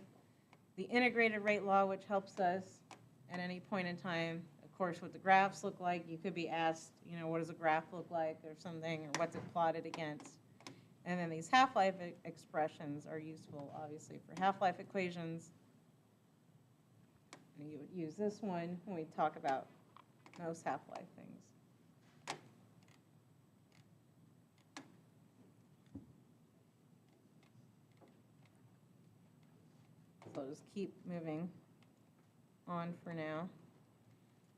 the integrated rate law, which helps us at any point in time. Of course, what the graphs look like. You could be asked, what does a graph look like or something, or what's it plotted against. And then these half-life expressions are useful, obviously, for half-life equations. And you would use this one when we talk about most half-life things. So I'll just keep moving on for now.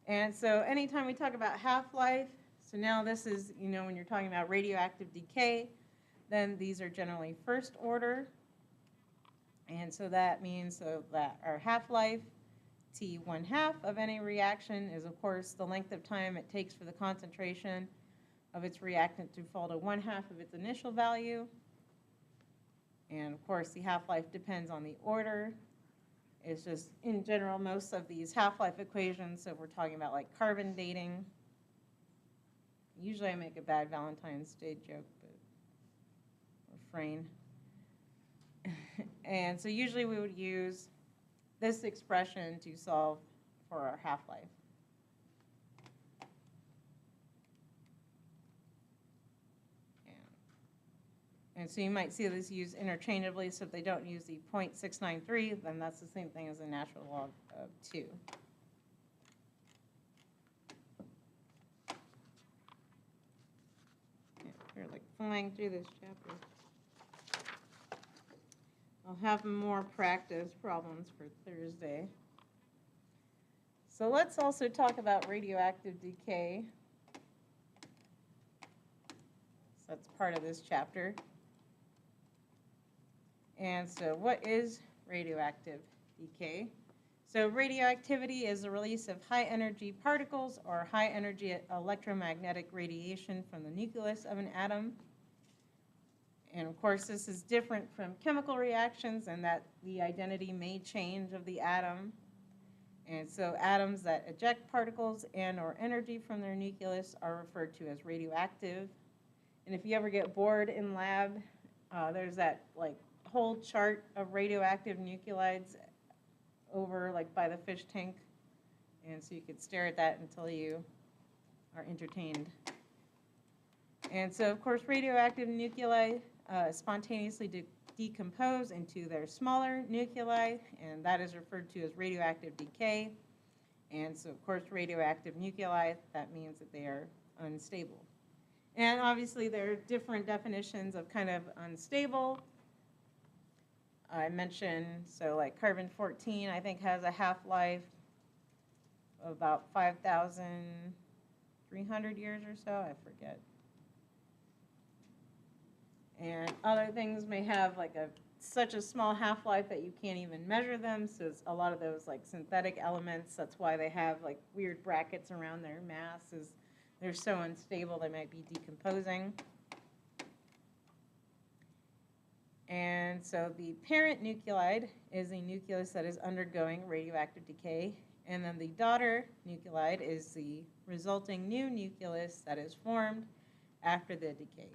And so anytime we talk about half-life, so now this is, when you're talking about radioactive decay, then these are generally first order. And so that means that our half-life, T1/2 of any reaction, is of course the length of time it takes for the concentration of its reactant to fall to 1/2 of its initial value. And of course the half-life depends on the order. It's just, in general, most of these half-life equations, so if we're talking about like carbon dating, usually I make a bad Valentine's Day joke, but refrain. And so usually we would use this expression to solve for our half-life. And so you might see this used interchangeably, so if they don't use the 0.693, then that's the same thing as a natural log of 2. Yeah, we're like flying through this chapter. I'll have more practice problems for Thursday. So let's also talk about radioactive decay. So that's part of this chapter. And so what is radioactive decay? So radioactivity is the release of high-energy particles or high-energy electromagnetic radiation from the nucleus of an atom. And of course, this is different from chemical reactions in that the identity may change of the atom. And so atoms that eject particles and or energy from their nucleus are referred to as radioactive. And if you ever get bored in lab, there's that like whole chart of radioactive nuclides over like by the fish tank. And so you could stare at that until you are entertained. And so, of course, radioactive nuclei spontaneously decompose into their smaller nuclei, and that is referred to as radioactive decay. And so, of course, radioactive nuclei, that means that they are unstable. And obviously, there are different definitions of kind of unstable. I mentioned, so like carbon-14, I think, has a half-life of about 5,300 years or so, I forget. And other things may have like such a small half-life that you can't even measure them. So it's a lot of those like synthetic elements. That's why they have like weird brackets around their mass. Is they're so unstable they might be decomposing. And so the parent nuclide is a nucleus that is undergoing radioactive decay. And then the daughter nuclide is the resulting new nucleus that is formed after the decay.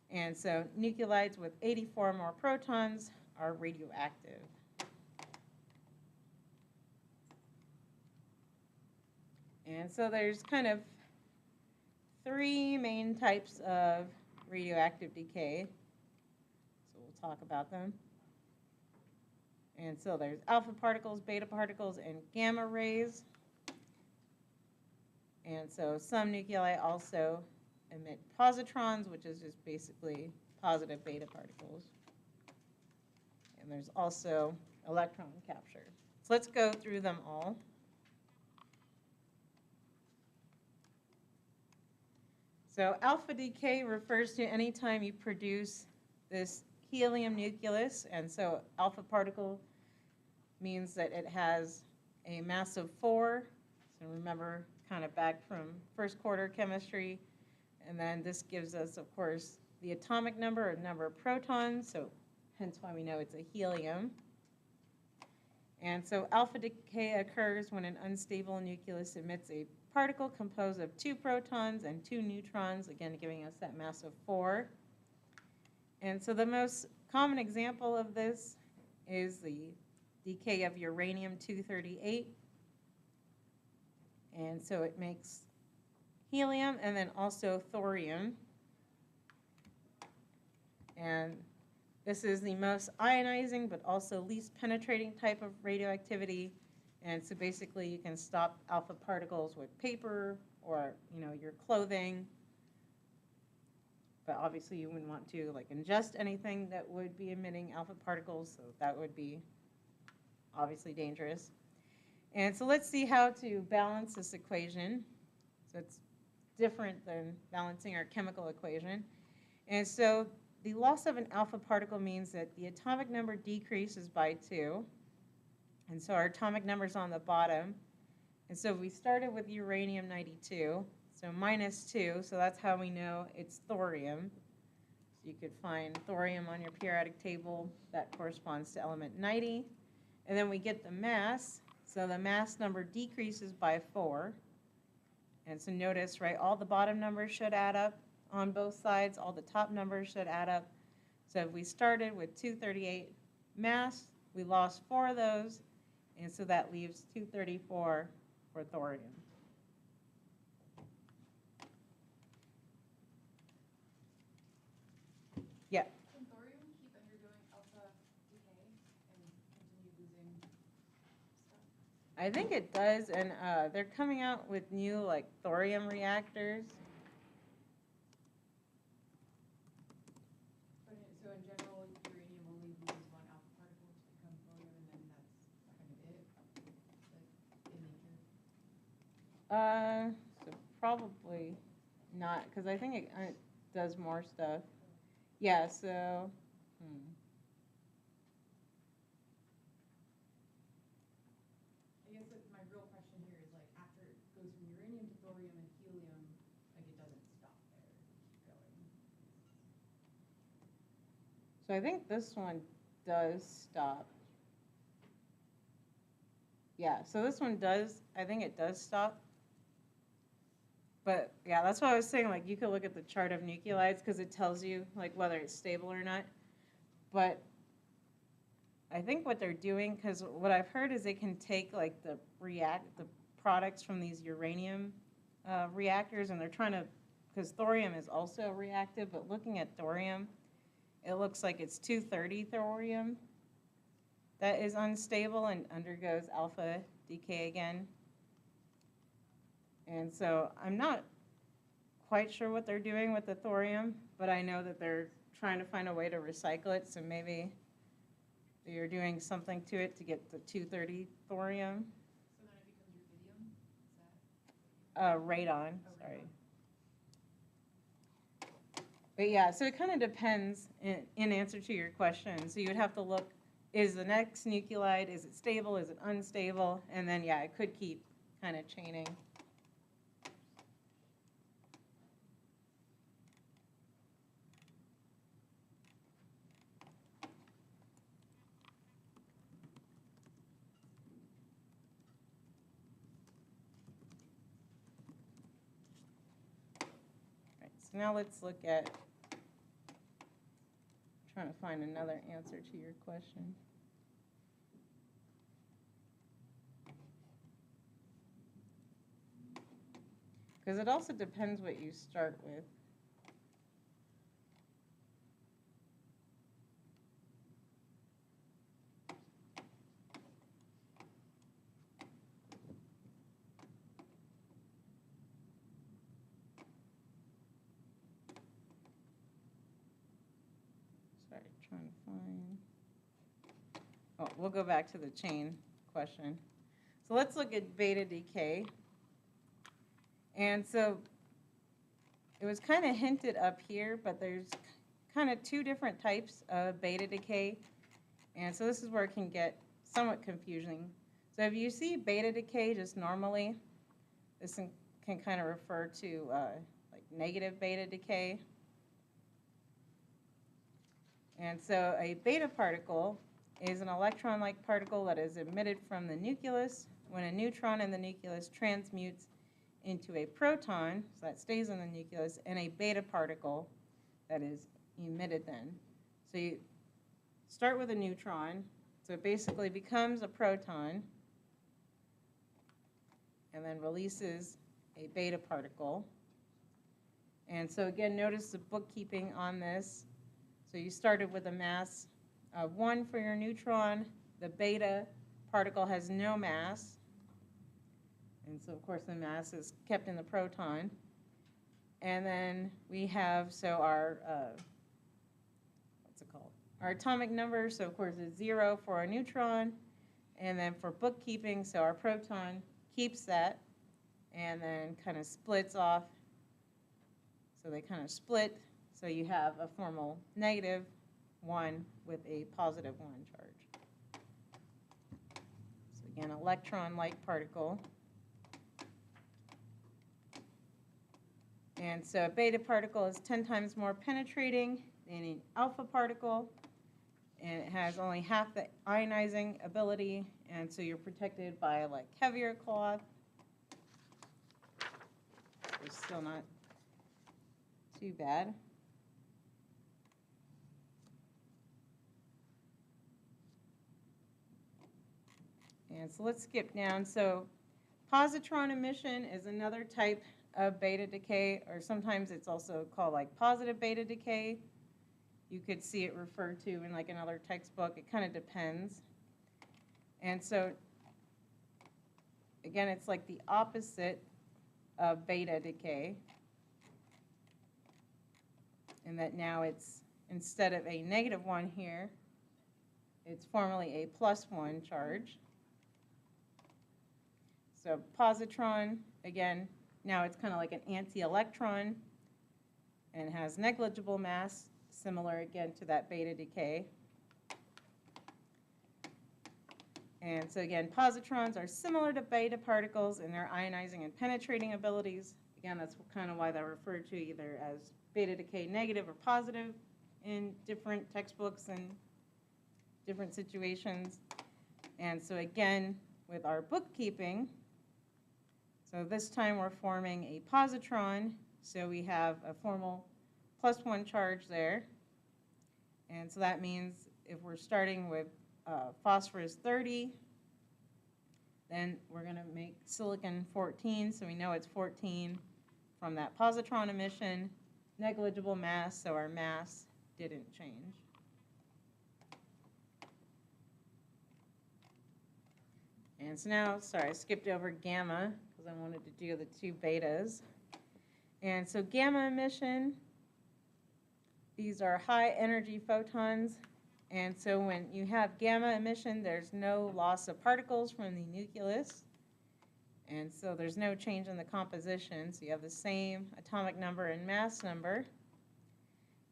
And so nuclides with 84 more protons are radioactive. And so there's kind of three main types of radioactive decay. So we'll talk about them. And so there's alpha particles, beta particles, and gamma rays. And so some nuclei also emit positrons, which is just basically positive beta particles. And there's also electron capture. So let's go through them all. So alpha decay refers to any time you produce this helium nucleus, and so alpha particle means that it has a mass of 4. So remember, kind of back from first quarter chemistry. And then this gives us, of course, the atomic number or number of protons, so hence why we know it's a helium. And so alpha decay occurs when an unstable nucleus emits a particle composed of 2 protons and 2 neutrons, again giving us that mass of 4. And so the most common example of this is the decay of uranium-238. And so it makes helium and then also thorium. And this is the most ionizing but also least penetrating type of radioactivity. And so basically you can stop alpha particles with paper or your clothing. But obviously you wouldn't want to like ingest anything that would be emitting alpha particles, so that would be obviously dangerous. And so let's see how to balance this equation. So it's different than balancing our chemical equation. And so the loss of an alpha particle means that the atomic number decreases by 2. And so our atomic number is on the bottom. And so we started with uranium-92, so -2, so that's how we know it's thorium. So you could find thorium on your periodic table. That corresponds to element 90. And then we get the mass. So the mass number decreases by 4. And so notice, right, all the bottom numbers should add up on both sides. All the top numbers should add up. So if we started with 238 mass, we lost 4 of those. And so that leaves 234 for thorium. Yeah. Can thorium keep undergoing alpha decay and continue losing stuff? I think it does, and they're coming out with new like thorium reactors. So in general, uranium only loses 1 alpha particle to become thorium, and then that's kind of it, like in nature? So probably not, because I think it does more stuff. Yeah, so. I guess that my real question here is like after it goes from uranium to thorium and helium, like it doesn't stop there, it keeps going. So I think this one does stop. Yeah, so this one does, I think it does stop. But yeah, that's what I was saying, like you could look at the chart of nuclides because it tells you like whether it's stable or not. But I think what they're doing, because what I've heard is they can take like the products from these uranium reactors, and they're trying to, because thorium is also reactive, but looking at thorium, it looks like it's 230 thorium that is unstable and undergoes alpha decay again. And so I'm not quite sure what they're doing with the thorium, but I know that they're trying to find a way to recycle it, so maybe you're doing something to it to get the 230 thorium. So then it becomes rubidium? Is that? Radon, Oh, sorry. radon. But yeah, so it kind of depends in answer to your question. So you would have to look, is the next nuclide, is it stable, is it unstable? And then, yeah, it could keep kind of chaining. So now let's look at trying to find another answer to your question. Because it also depends what you start with. Sorry, trying to find. Oh, we'll go back to the chain question. So let's look at beta decay. And so it was kind of hinted up here, but there's kind of two different types of beta decay. And so this is where it can get somewhat confusing. So if you see beta decay just normally, this can kind of refer to like negative beta decay. And so a beta particle is an electron-like particle that is emitted from the nucleus when a neutron in the nucleus transmutes into a proton, so that stays in the nucleus, and a beta particle that is emitted then. So you start with a neutron, so it basically becomes a proton, and then releases a beta particle. And so again, notice the bookkeeping on this. So you started with a mass of 1 for your neutron. The beta particle has no mass. And so, of course, the mass is kept in the proton. And then we have, so our, what's it called? Our atomic number, so of course it's 0 for our neutron. And then for bookkeeping, so our proton keeps that and then kind of splits off. So they kind of split. So you have a formal negative 1 with a positive 1 charge. So again, electron-like particle. And so a beta particle is 10 times more penetrating than an alpha particle. And it has only half the ionizing ability. And so you're protected by like heavier cloth. It's still not too bad. And so let's skip down. So positron emission is another type of beta decay, or sometimes it's also called like positive beta decay. You could see it referred to in like another textbook. It kind of depends. And so again, it's like the opposite of beta decay. And that now it's, instead of a negative 1 here, it's formally a +1 charge. So positron, again, now it's kind of like an anti-electron and has negligible mass, similar again to that beta decay. And so again, positrons are similar to beta particles in their ionizing and penetrating abilities. Again, that's kind of why they're referred to either as beta decay negative or positive in different textbooks and different situations. And so again, with our bookkeeping, so So this time we're forming a positron, so we have a formal +1 charge there. And so that means if we're starting with phosphorus 30, then we're going to make silicon 14, so we know it's 14 from that positron emission, negligible mass, so our mass didn't change. And so now, sorry, I skipped over gamma because I wanted to do the 2 betas. And so gamma emission, these are high energy photons. And so when you have gamma emission, there's no loss of particles from the nucleus. And so there's no change in the composition. So you have the same atomic number and mass number.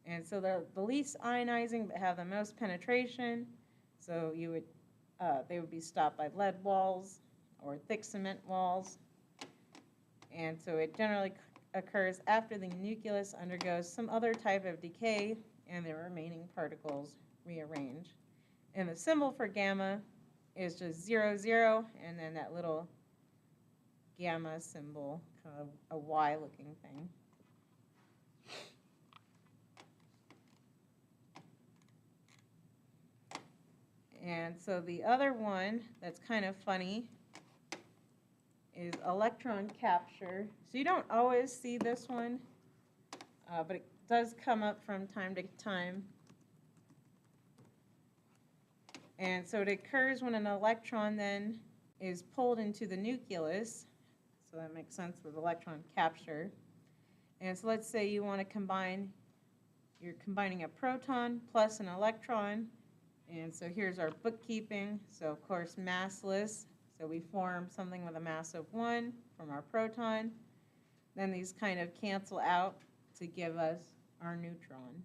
And so they're the least ionizing but have the most penetration. So you would, they would be stopped by lead walls or thick cement walls. And so it generally occurs after the nucleus undergoes some other type of decay and the remaining particles rearrange. And the symbol for gamma is just 0, 0, and then that little gamma symbol, kind of a Y looking thing. And so the other one that's kind of funny is electron capture. So you don't always see this one, but it does come up from time to time. And so it occurs when an electron then is pulled into the nucleus. So that makes sense with electron capture. And so let's say you want to combine, you're combining a proton plus an electron. And so here's our bookkeeping. So of course massless. So we form something with a mass of 1 from our proton. Then these kind of cancel out to give us our neutron.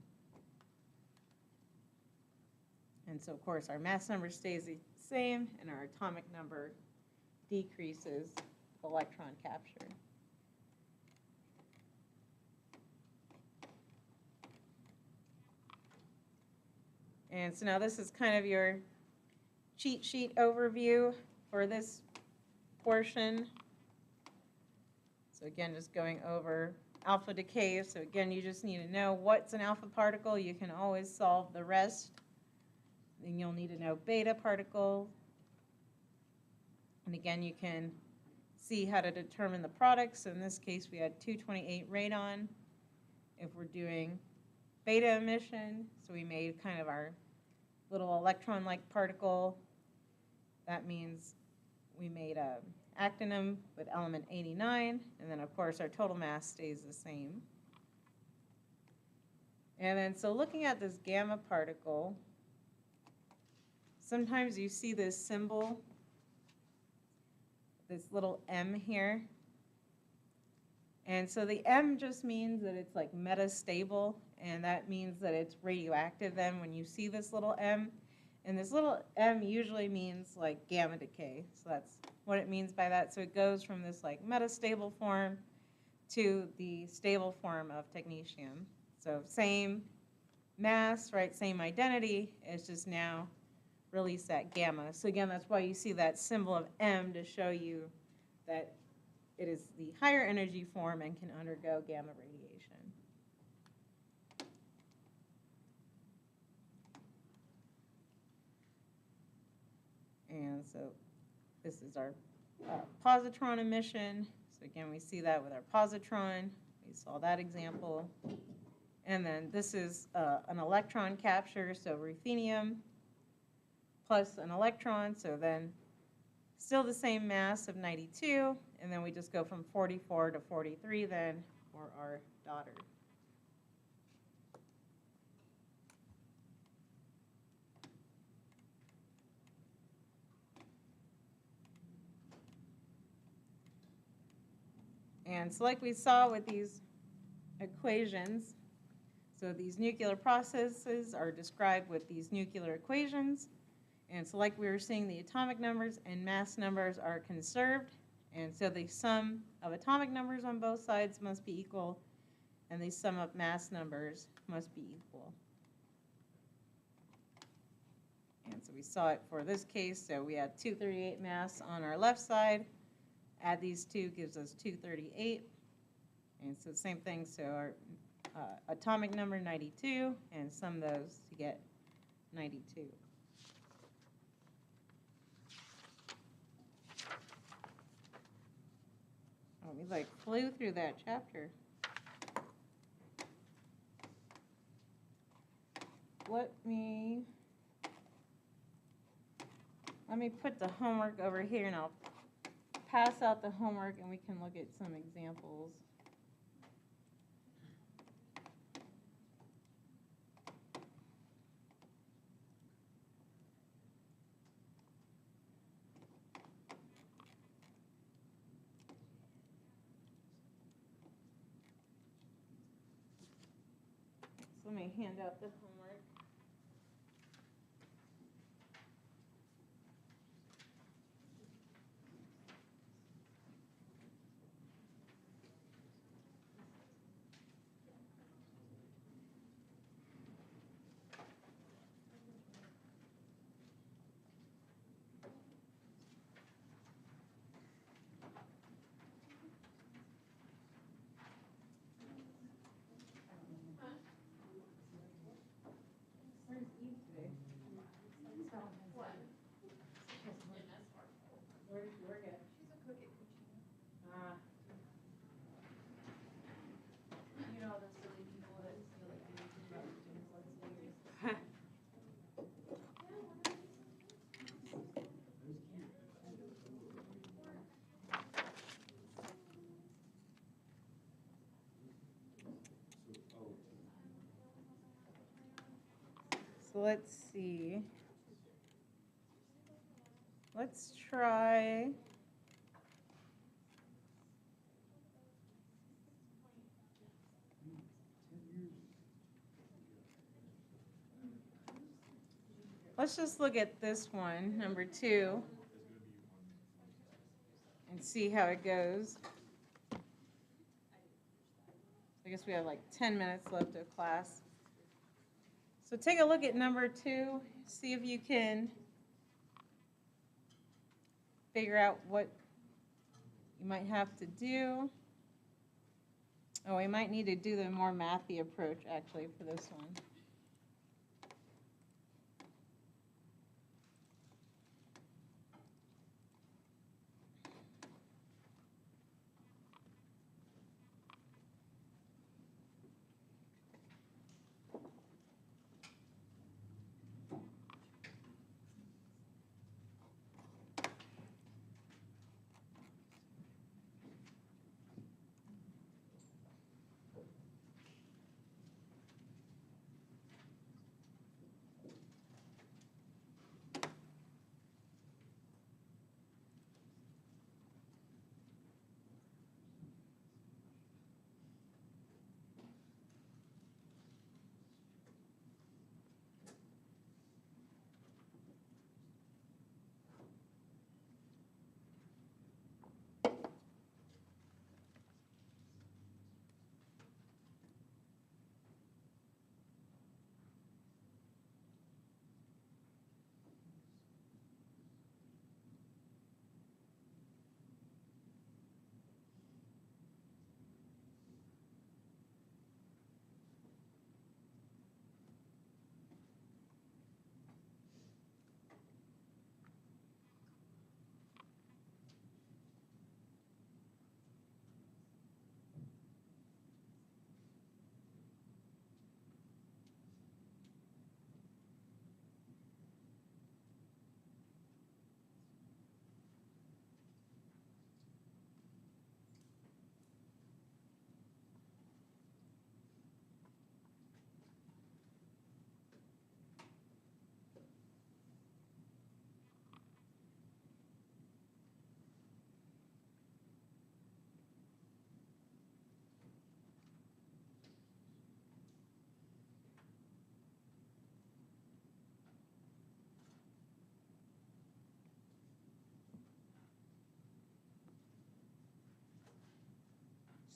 And so of course our mass number stays the same and our atomic number decreases with electron capture. And so now this is kind of your cheat sheet overview for this portion. So again, just going over alpha decay. So again, you just need to know what's an alpha particle. You can always solve the rest. Then you'll need to know beta particle. And again, you can see how to determine the products. So in this case, we had 228 radon. If we're doing beta emission, so we made kind of our little electron-like particle. That means we made a actinium with element 89, and then of course our total mass stays the same. And then so looking at this gamma particle, sometimes you see this symbol, this little M here. And so the M just means that it's like metastable, and that means that it's radioactive then when you see this little M. And this little M usually means like gamma decay. So that's what it means by that. So it goes from this like metastable form to the stable form of technetium. So same mass, right, same identity, it's just now release that gamma. So again, that's why you see that symbol of M to show you that it is the higher energy form and can undergo gamma radiation. And so this is our positron emission. So again, we see that with our positron. We saw that example. And then this is an electron capture, so ruthenium plus an electron, so then still the same mass of 92, and then we just go from 44 to 43 then for our daughter. And so like we saw with these equations, so these nuclear processes are described with these nuclear equations. And so like we were seeing, the atomic numbers and mass numbers are conserved. And so the sum of atomic numbers on both sides must be equal, and the sum of mass numbers must be equal. And so we saw it for this case. So we had 238 mass on our left side, add these two gives us 238. And so same thing, so our atomic number 92, and sum those to get 92. Oh, we like flew through that chapter. Let me put the homework over here, and I'll pass out the homework, and we can look at some examples. So let me hand out the homework. Where's Eve today? What? Where did she work at? She's a cook at Cucina. Ah. You know, those silly people that feel like they need to about students once a year. So let's see. Let's try. Let's just look at this one, number 2, and see how it goes. I guess we have like 10 minutes left of class. So take a look at number 2, see if you can figure out what you might have to do. Oh, we might need to do the more mathy approach actually for this one.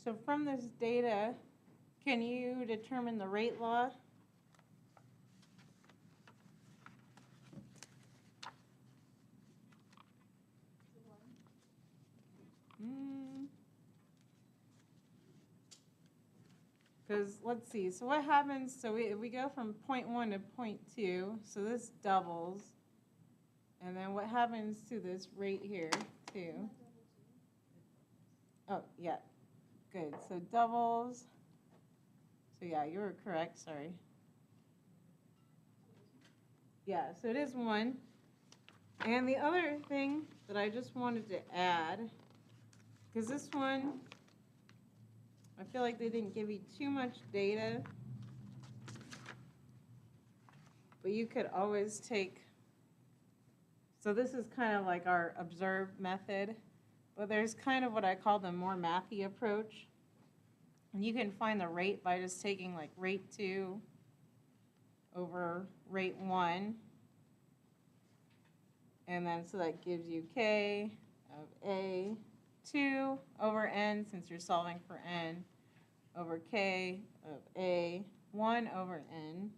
So from this data, can you determine the rate law? Because, let's see, so what happens, so we go from 0.1 to 0.2, so this doubles. And then what happens to this rate here, too? Oh, yeah, good, so doubles. So yeah, you were correct, sorry. Yeah, so it is 1. And the other thing that I just wanted to add, because this one, I feel like they didn't give you too much data, but you could always take, so this is kind of like our observed method, but there's kind of what I call the more mathy approach. And you can find the rate by just taking like rate 2 over rate 1. And then so that gives you k of a 2 over n, since you're solving for n, over k of a 1 over n.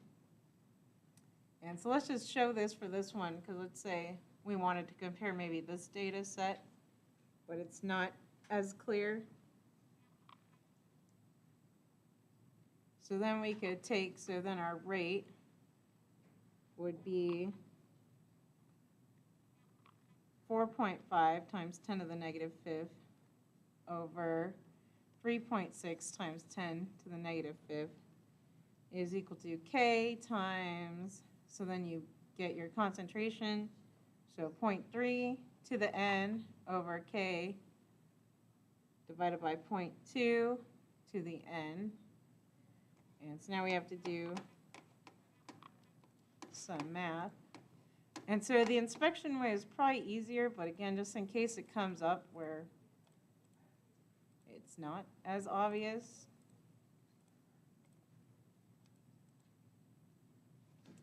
And so let's just show this for this one, because let's say we wanted to compare maybe this data set, but it's not as clear. So then we could take, so then our rate would be 4.5 times 10 to the negative 5th over 3.6 times 10 to the negative 5th is equal to k times, so then you get your concentration, so 0.3 to the n over k divided by 0.2 to the n. And so now we have to do some math. And so the inspection way is probably easier, but again, just in case it comes up where it's not as obvious.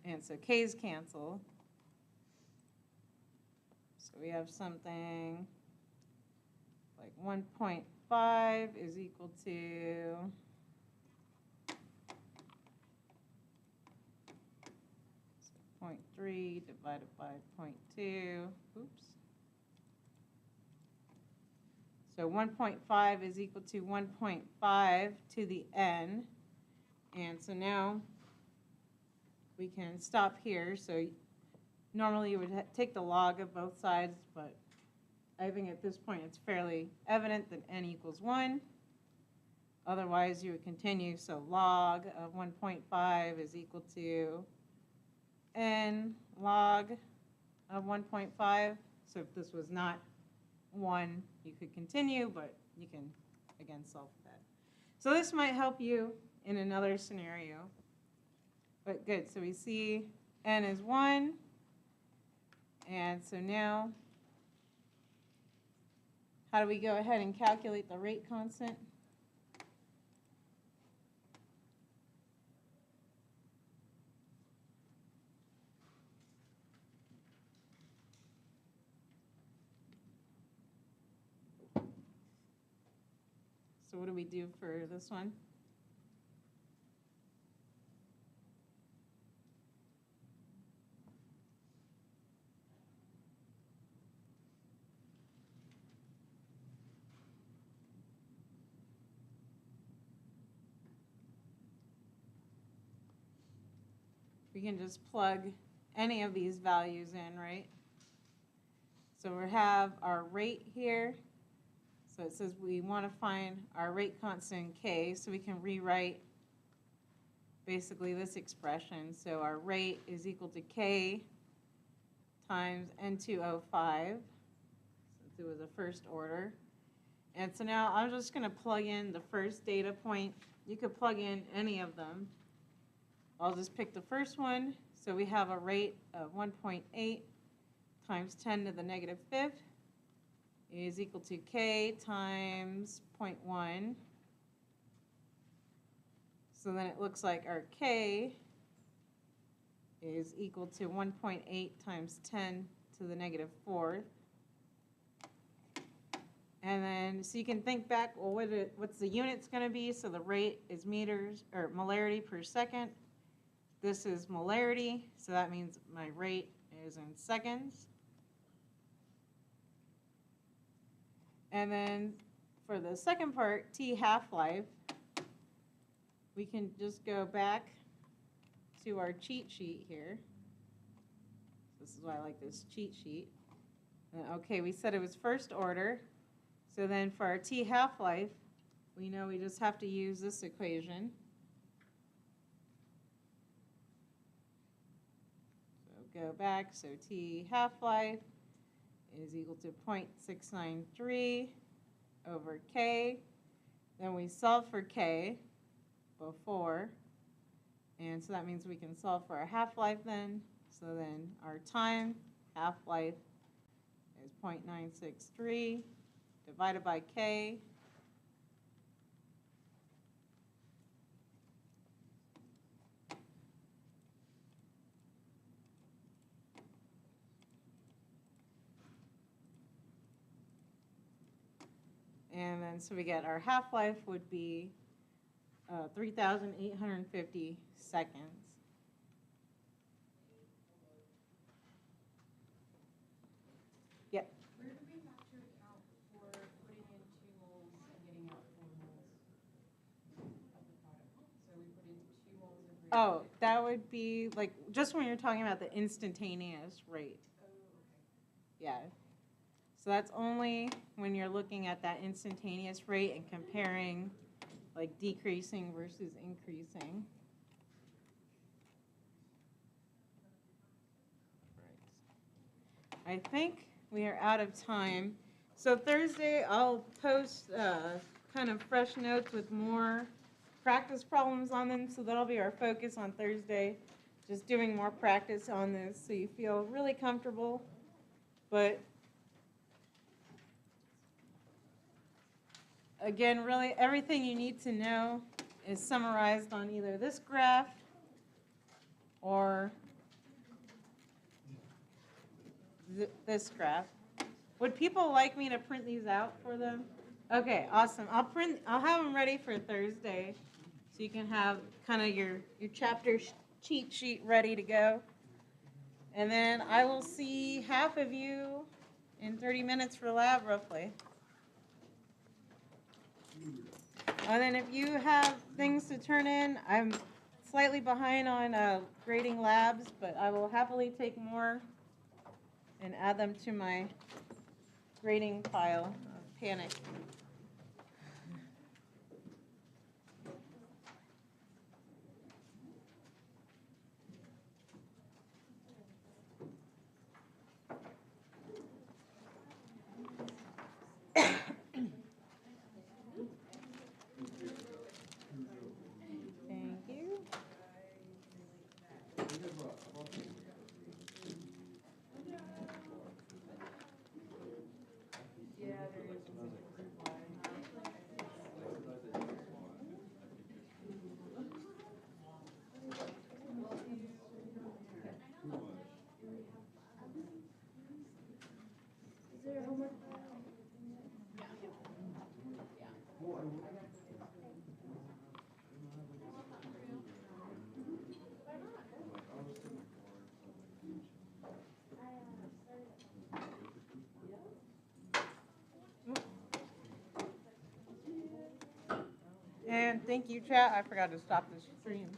And so k's cancel. So we have something like 1.5 is equal to 0.3 divided by 0.2, oops. So 1.5 is equal to 1.5 to the n. And so now we can stop here. So normally you would take the log of both sides, but I think at this point it's fairly evident that n equals 1. Otherwise you would continue, so log of 1.5 is equal to n log of 1.5. So if this was not 1, you could continue, but you can, again, solve for that. So this might help you in another scenario. But good, so we see n is 1. And so now, how do we go ahead and calculate the rate constant? So what do we do for this one? We can just plug any of these values in, right? So we have our rate here. So it says we want to find our rate constant k, so we can rewrite basically this expression. So our rate is equal to k times N2O5, since it was a first order. And so now I'm just going to plug in the first data point. You could plug in any of them. I'll just pick the first one. So we have a rate of 1.8 times 10 to the negative 5th is equal to k times 0.1. So then it looks like our k is equal to 1.8 times 10 to the negative 4th. And then, so you can think back, well, what's the units going to be? So the rate is meters, or molarity per second. This is molarity, so that means my rate is in seconds. And then for the second part, T half-life, we can just go back to our cheat sheet here. This is why I like this cheat sheet. Okay, we said it was first order. So then for our T half-life, we know we just have to use this equation. So go back, so T half-life is equal to 0.693 over K. Then we solve for K before, and so that means we can solve for our half-life then. So then our time, half-life, is 0.963 divided by K. And then so we get our half-life would be 3,850 seconds. Yep. Where do we have to account for putting in 2 moles and getting out 4 moles of the product? So we put in 2 moles of reagent. Oh, that would be like just when you're talking about the instantaneous rate. Oh, okay. Yeah. So that's only when you're looking at that instantaneous rate and comparing like decreasing versus increasing. Right. I think we are out of time. So Thursday I'll post kind of fresh notes with more practice problems on them. So that'll be our focus on Thursday. Just doing more practice on this so you feel really comfortable. But again, really everything you need to know is summarized on either this graph or this graph. Would people like me to print these out for them? Okay, awesome. I'll have them ready for Thursday so you can have kind of your chapter cheat sheet ready to go. And then I will see half of you in 30 minutes for lab roughly. And then if you have things to turn in, I'm slightly behind on grading labs, but I will happily take more and add them to my grading pile of panic. Thank you. And thank you, chat. I forgot to stop the stream.